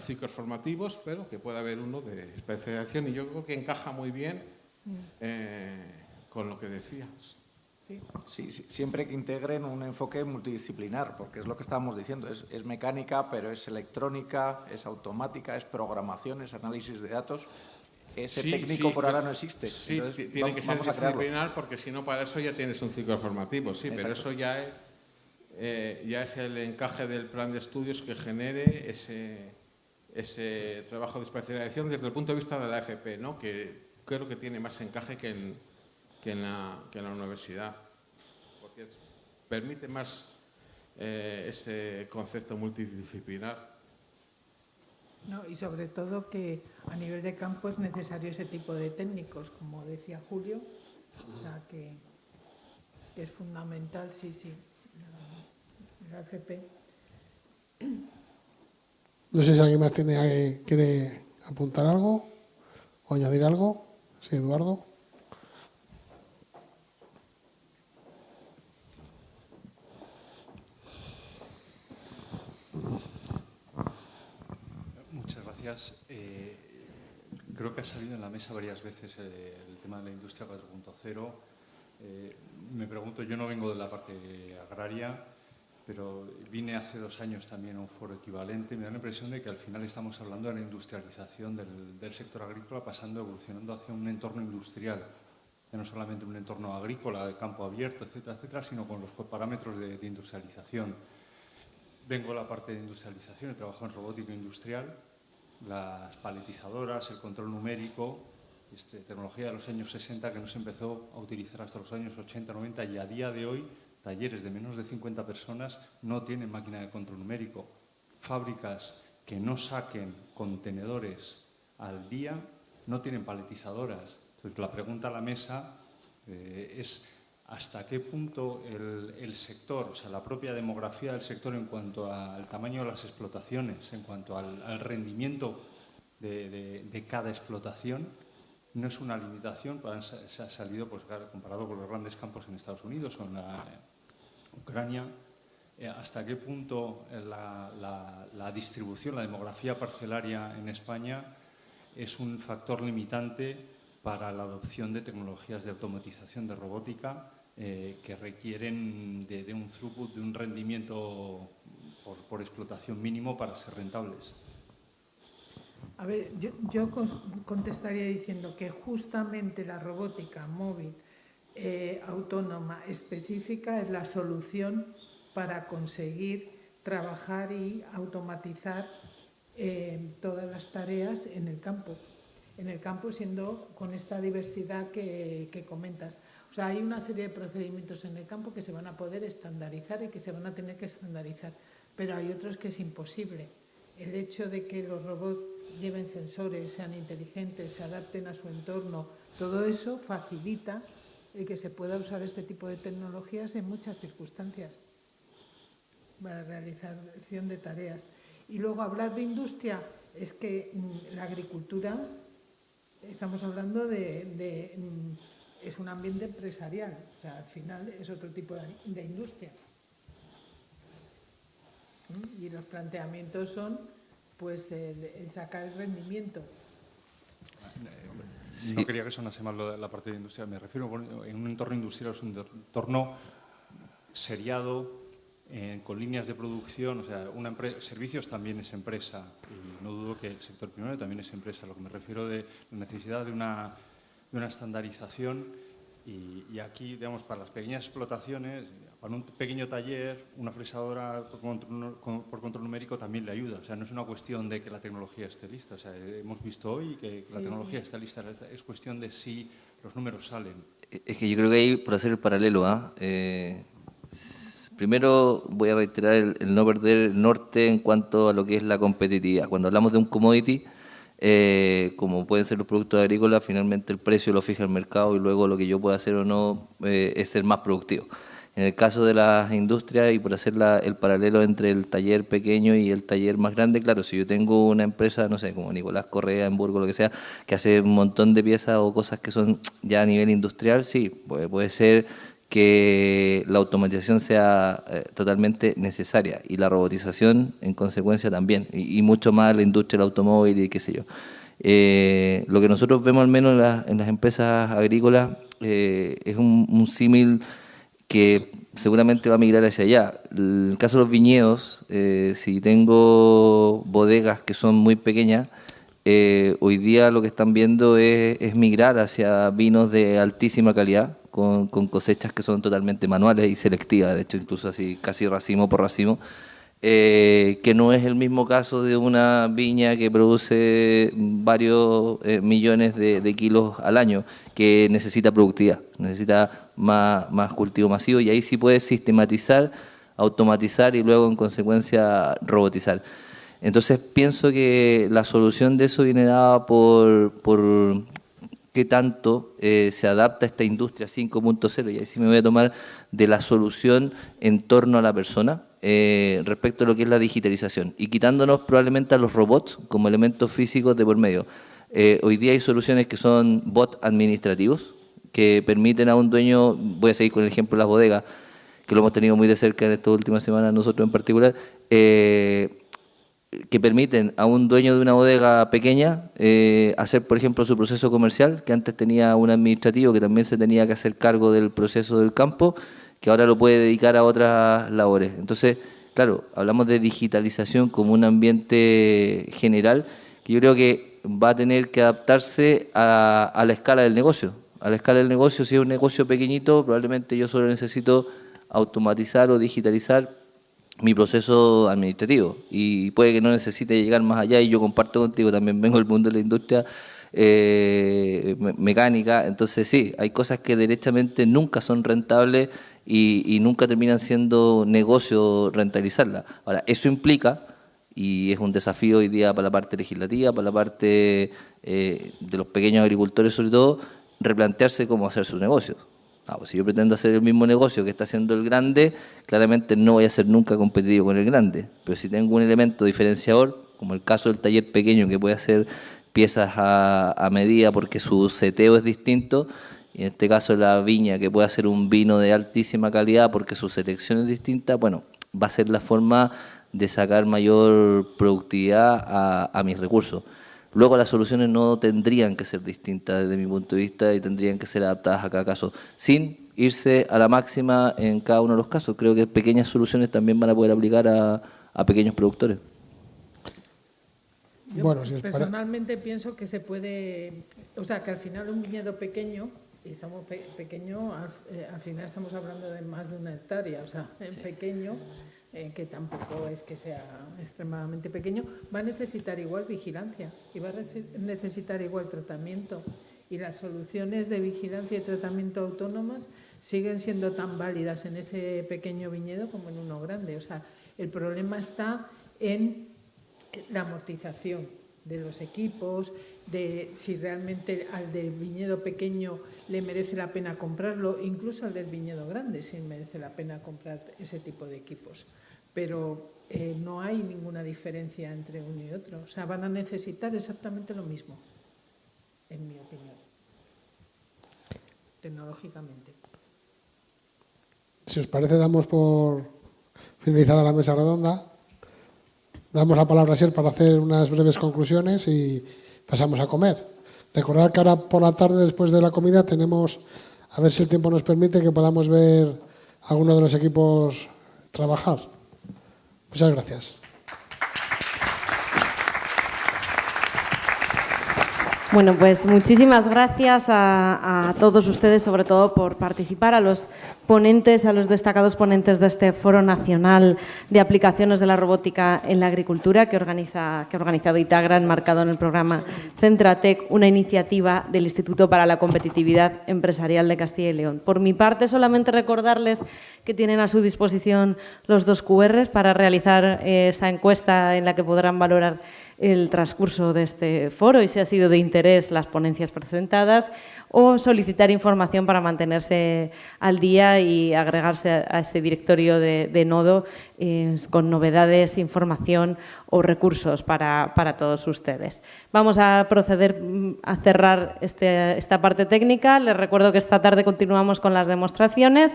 ciclos formativos, pero que puede haber uno de especialización, y yo creo que encaja muy bien con lo que decías. Sí, siempre que integren un enfoque multidisciplinar, porque es lo que estábamos diciendo, es mecánica, pero es electrónica, es automática, es programación, es análisis de datos. Ese técnico por ahora no existe. Sí, entonces, tiene que ser disciplinar, porque si no, para eso ya tienes un ciclo formativo, sí. Exacto. Pero eso ya es el encaje del plan de estudios que genere ese trabajo de especialización desde el punto de vista de la FP, ¿no? Que creo que tiene más encaje que en la universidad, porque permite más ese concepto multidisciplinar. No, y sobre todo que a nivel de campo es necesario ese tipo de técnicos, como decía Julio, o sea que es fundamental, sí, la FP. No sé si alguien más quiere apuntar algo o añadir algo. Sí, Eduardo. Muchas gracias. Creo que ha salido en la mesa varias veces el tema de la industria 4.0. Me pregunto, yo no vengo de la parte agraria, pero vine hace 2 años también a un foro equivalente y me da la impresión de que al final estamos hablando de la industrialización del sector agrícola, evolucionando hacia un entorno industrial, ya no solamente un entorno agrícola, de campo abierto, etcétera, etcétera, sino con los parámetros de industrialización. Vengo de la parte de industrialización, he trabajado en robótica industrial, las paletizadoras, el control numérico, tecnología de los años 60 que no se empezó a utilizar hasta los años 80, 90 y a día de hoy talleres de menos de 50 personas no tienen máquina de control numérico. Fábricas que no saquen contenedores al día no tienen paletizadoras. Entonces, la pregunta a la mesa es hasta qué punto el sector, o sea, la propia demografía del sector en cuanto al tamaño de las explotaciones, en cuanto al rendimiento de cada explotación, no es una limitación. Se ha salido, pues, comparado con los grandes campos en Estados Unidos o en Ucrania, hasta qué punto la distribución, la demografía parcelaria en España es un factor limitante para la adopción de tecnologías de automatización, de robótica, que requieren de un throughput, de un rendimiento por explotación mínimo para ser rentables. A ver, yo contestaría diciendo que justamente la robótica móvil autónoma específica es la solución para conseguir trabajar y automatizar todas las tareas en el campo. Siendo con esta diversidad que comentas. O sea, hay una serie de procedimientos en el campo que se van a poder estandarizar y que se van a tener que estandarizar, pero hay otros que es imposible. El hecho de que los robots lleven sensores, sean inteligentes, se adapten a su entorno, todo eso facilita el que se pueda usar este tipo de tecnologías en muchas circunstancias para la realización de tareas. Y luego hablar de industria es que la agricultura, estamos hablando es un ambiente empresarial, o sea, al final es otro tipo de industria. Y los planteamientos son, pues, el sacar el rendimiento. No quería que sonase mal la parte de industria. Me refiero, en un entorno industrial, es un entorno seriado, con líneas de producción. O sea, servicios también es empresa, y no dudo que el sector primario también es empresa. Lo que me refiero de la necesidad de una estandarización, y aquí, digamos, para las pequeñas explotaciones, para un pequeño taller, una fresadora por control numérico también le ayuda. O sea, no es una cuestión de que la tecnología esté lista. O sea, hemos visto hoy que la tecnología está lista. Es cuestión de si los números salen. Es que yo creo que ahí, por hacer el paralelo, primero voy a reiterar el no perder el norte en cuanto a lo que es la competitividad. Cuando hablamos de un commodity, como pueden ser los productos agrícolas, finalmente el precio lo fija el mercado y luego lo que yo pueda hacer o no es ser más productivo. En el caso de las industrias, y por hacer el paralelo entre el taller pequeño y el taller más grande, claro, si yo tengo una empresa, no sé, como Nicolás Correa, en Burgos, lo que sea, que hace un montón de piezas o cosas que son ya a nivel industrial, sí, puede ser que la automatización sea totalmente necesaria y la robotización en consecuencia también, y mucho más la industria del automóvil y qué sé yo. Lo que nosotros vemos al menos en las empresas agrícolas es un símil que seguramente va a migrar hacia allá. En el caso de los viñedos, si tengo bodegas que son muy pequeñas, hoy día lo que están viendo es migrar hacia vinos de altísima calidad, con cosechas que son totalmente manuales y selectivas, de hecho incluso así casi racimo por racimo, que no es el mismo caso de una viña que produce varios millones de kilos al año, que necesita productividad, necesita más cultivo masivo, y ahí sí puedes sistematizar, automatizar y luego en consecuencia robotizar. Entonces pienso que la solución de eso viene dada por qué tanto se adapta esta industria 5.0, y ahí sí me voy a tomar de la solución en torno a la persona respecto a lo que es la digitalización, y quitándonos probablemente a los robots como elementos físicos de por medio. Hoy día hay soluciones que son bots administrativos que permiten a un dueño, voy a seguir con el ejemplo de las bodegas, que lo hemos tenido muy de cerca en estas últimas semanas nosotros en particular, que permiten a un dueño de una bodega pequeña hacer, por ejemplo, su proceso comercial, que antes tenía un administrativo que también se tenía que hacer cargo del proceso del campo, que ahora lo puede dedicar a otras labores. Entonces, claro, hablamos de digitalización como un ambiente general que yo creo que va a tener que adaptarse a la escala del negocio. A la escala del negocio, si es un negocio pequeñito, probablemente yo solo necesito automatizar o digitalizar mi proceso administrativo y puede que no necesite llegar más allá, y yo comparto contigo, también vengo del mundo de la industria mecánica, entonces sí, hay cosas que derechamente nunca son rentables y nunca terminan siendo negocio rentabilizarlas. Ahora, eso implica, y es un desafío hoy día para la parte legislativa, para la parte de los pequeños agricultores sobre todo, replantearse cómo hacer su negocio. Pues si yo pretendo hacer el mismo negocio que está haciendo el grande, claramente no voy a ser nunca competitivo con el grande. Pero si tengo un elemento diferenciador, como el caso del taller pequeño que puede hacer piezas a medida porque su seteo es distinto, y en este caso la viña que puede hacer un vino de altísima calidad porque su selección es distinta, bueno, va a ser la forma de sacar mayor productividad a mis recursos. Luego las soluciones no tendrían que ser distintas desde mi punto de vista y tendrían que ser adaptadas a cada caso, sin irse a la máxima en cada uno de los casos. Creo que pequeñas soluciones también van a poder aplicar a pequeños productores. Yo bueno, personalmente pienso que se puede, o sea, que al final un viñedo pequeño, y estamos pequeño, al final estamos hablando de más de 1 hectárea, o sea, en pequeño, que tampoco es que sea extremadamente pequeño, va a necesitar igual vigilancia y va a necesitar igual tratamiento. Y las soluciones de vigilancia y tratamiento autónomas siguen siendo tan válidas en ese pequeño viñedo como en uno grande. O sea, el problema está en la amortización de los equipos, de si realmente al del viñedo pequeño le merece la pena comprarlo, incluso al del viñedo grande si merece la pena comprar ese tipo de equipos. Pero no hay ninguna diferencia entre uno y otro. O sea, van a necesitar exactamente lo mismo, en mi opinión, tecnológicamente. Si os parece, damos por finalizada la mesa redonda. Damos la palabra a Asier para hacer unas breves conclusiones y pasamos a comer. Recordad que ahora por la tarde, después de la comida, tenemos, a ver si el tiempo nos permite, que podamos ver a alguno de los equipos trabajar. Muchas gracias. Bueno, pues muchísimas gracias a todos ustedes, sobre todo por participar, a los ponentes, a los destacados ponentes de este Foro Nacional de Aplicaciones de la Robótica en la Agricultura que ha organizado Itagra, enmarcado en el programa Centratec, una iniciativa del Instituto para la Competitividad Empresarial de Castilla y León. Por mi parte, solamente recordarles que tienen a su disposición los 2 QRs para realizar esa encuesta en la que podrán valorar el transcurso de este foro y si ha sido de interés las ponencias presentadas, o solicitar información para mantenerse al día y agregarse a ese directorio de nodo con novedades, información o recursos para todos ustedes. Vamos a proceder a cerrar esta parte técnica. Les recuerdo que esta tarde continuamos con las demostraciones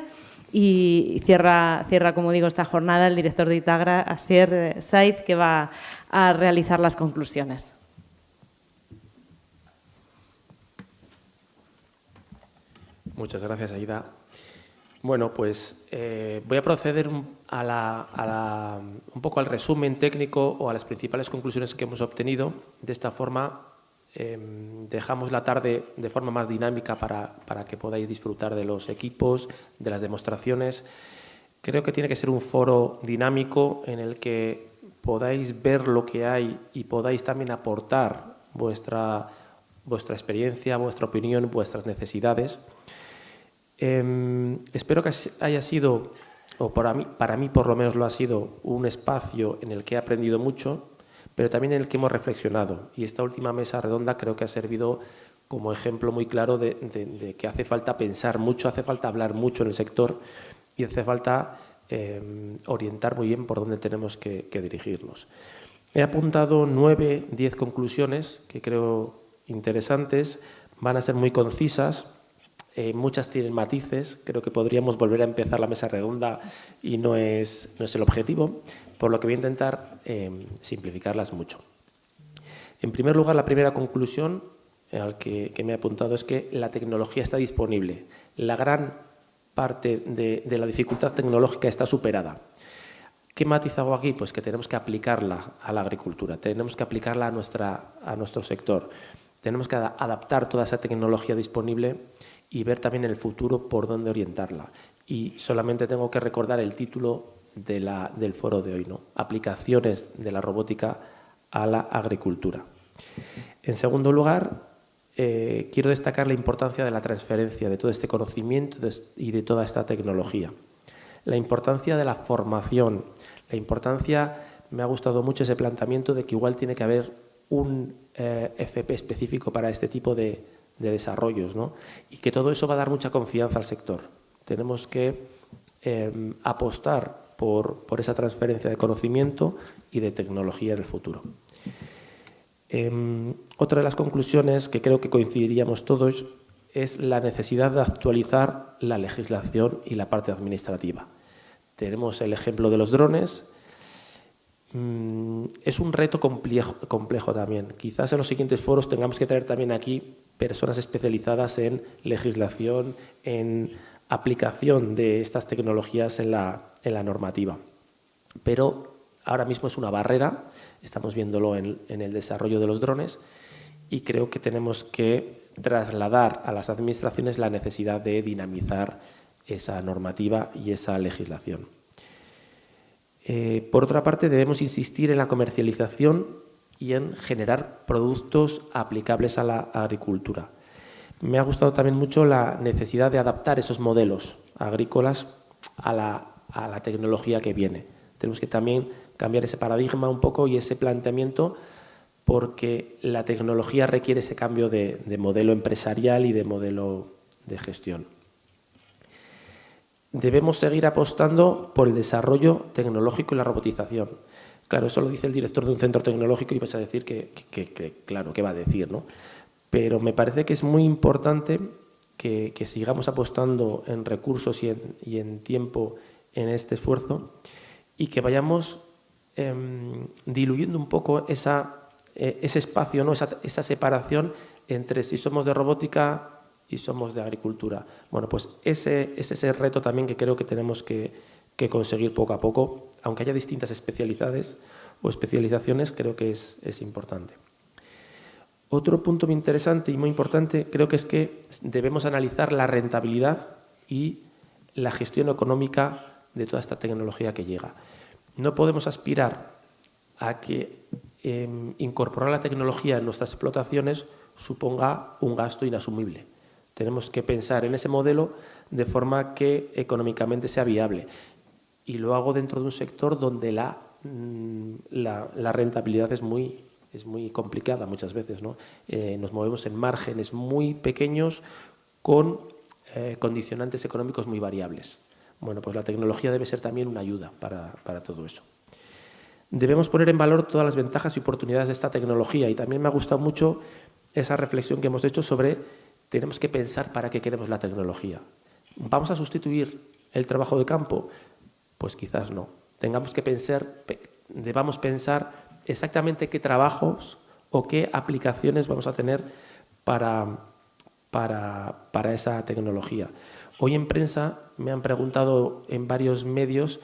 y cierra, como digo, esta jornada el director de Itagra, Asier Saiz, que va a realizar las conclusiones. Muchas gracias, Aida. Bueno, pues voy a proceder un poco al resumen técnico o a las principales conclusiones que hemos obtenido. De esta forma, dejamos la tarde de forma más dinámica para que podáis disfrutar de los equipos, de las demostraciones. Creo que tiene que ser un foro dinámico en el que podáis ver lo que hay y podáis también aportar vuestra experiencia, vuestra opinión, vuestras necesidades. Espero que haya sido, o para mí por lo menos lo ha sido, un espacio en el que he aprendido mucho, pero también en el que hemos reflexionado. Y esta última mesa redonda creo que ha servido como ejemplo muy claro de que hace falta pensar mucho, hace falta hablar mucho en el sector y hace falta orientar muy bien por dónde tenemos que dirigirnos. He apuntado 9, 10 conclusiones que creo interesantes, van a ser muy concisas, muchas tienen matices, creo que podríamos volver a empezar la mesa redonda y no es el objetivo, por lo que voy a intentar simplificarlas mucho. En primer lugar, la primera conclusión al que me he apuntado es que la tecnología está disponible. La gran parte de la dificultad tecnológica está superada. ¿Qué matiz hago aquí? Pues que tenemos que aplicarla a la agricultura, tenemos que aplicarla a nuestro sector, tenemos que adaptar toda esa tecnología disponible y ver también en el futuro por dónde orientarla. Y solamente tengo que recordar el título del foro de hoy, ¿no? Aplicaciones de la robótica a la agricultura. En segundo lugar, quiero destacar la importancia de la transferencia de todo este conocimiento y de toda esta tecnología. La importancia de la formación, la importancia, me ha gustado mucho ese planteamiento de que igual tiene que haber un FP específico para este tipo de desarrollos, ¿no? Y que todo eso va a dar mucha confianza al sector. Tenemos que apostar por esa transferencia de conocimiento y de tecnología en el futuro. Otra de las conclusiones que creo que coincidiríamos todos es la necesidad de actualizar la legislación y la parte administrativa. Tenemos el ejemplo de los drones. Es un reto complejo también. Quizás en los siguientes foros tengamos que traer también aquí personas especializadas en legislación, en aplicación de estas tecnologías en la normativa. Pero ahora mismo es una barrera, estamos viéndolo en el desarrollo de los drones, y creo que tenemos que trasladar a las administraciones la necesidad de dinamizar esa normativa y esa legislación. Por otra parte, debemos insistir en la comercialización y en generar productos aplicables a la agricultura. Me ha gustado también mucho la necesidad de adaptar esos modelos agrícolas a la tecnología que viene. Tenemos que también cambiar ese paradigma un poco y ese planteamiento, porque la tecnología requiere ese cambio de modelo empresarial y de modelo de gestión. Debemos seguir apostando por el desarrollo tecnológico y la robotización. Claro, eso lo dice el director de un centro tecnológico y vas a decir que claro, ¿qué va a decir, no? Pero me parece que es muy importante que sigamos apostando en recursos y en tiempo en este esfuerzo y que vayamos diluyendo un poco ese espacio, ¿no? esa separación entre si somos de robótica y somos de agricultura. Bueno, pues ese es ese reto también que creo que tenemos que conseguir poco a poco, aunque haya distintas especialidades o especializaciones, creo que es importante. Otro punto muy interesante y muy importante creo que es que debemos analizar la rentabilidad y la gestión económica de toda esta tecnología que llega. No podemos aspirar a que incorporar la tecnología en nuestras explotaciones suponga un gasto inasumible. Tenemos que pensar en ese modelo de forma que económicamente sea viable. Y lo hago dentro de un sector donde la rentabilidad es muy complicada muchas veces, ¿no? Nos movemos en márgenes muy pequeños con condicionantes económicos muy variables. Bueno, pues la tecnología debe ser también una ayuda para todo eso. Debemos poner en valor todas las ventajas y oportunidades de esta tecnología, y también me ha gustado mucho esa reflexión que hemos hecho sobre tenemos que pensar para qué queremos la tecnología. ¿Vamos a sustituir el trabajo de campo? Pues quizás no. Debamos pensar exactamente qué trabajos o qué aplicaciones vamos a tener para esa tecnología. Hoy en prensa me han preguntado en varios medios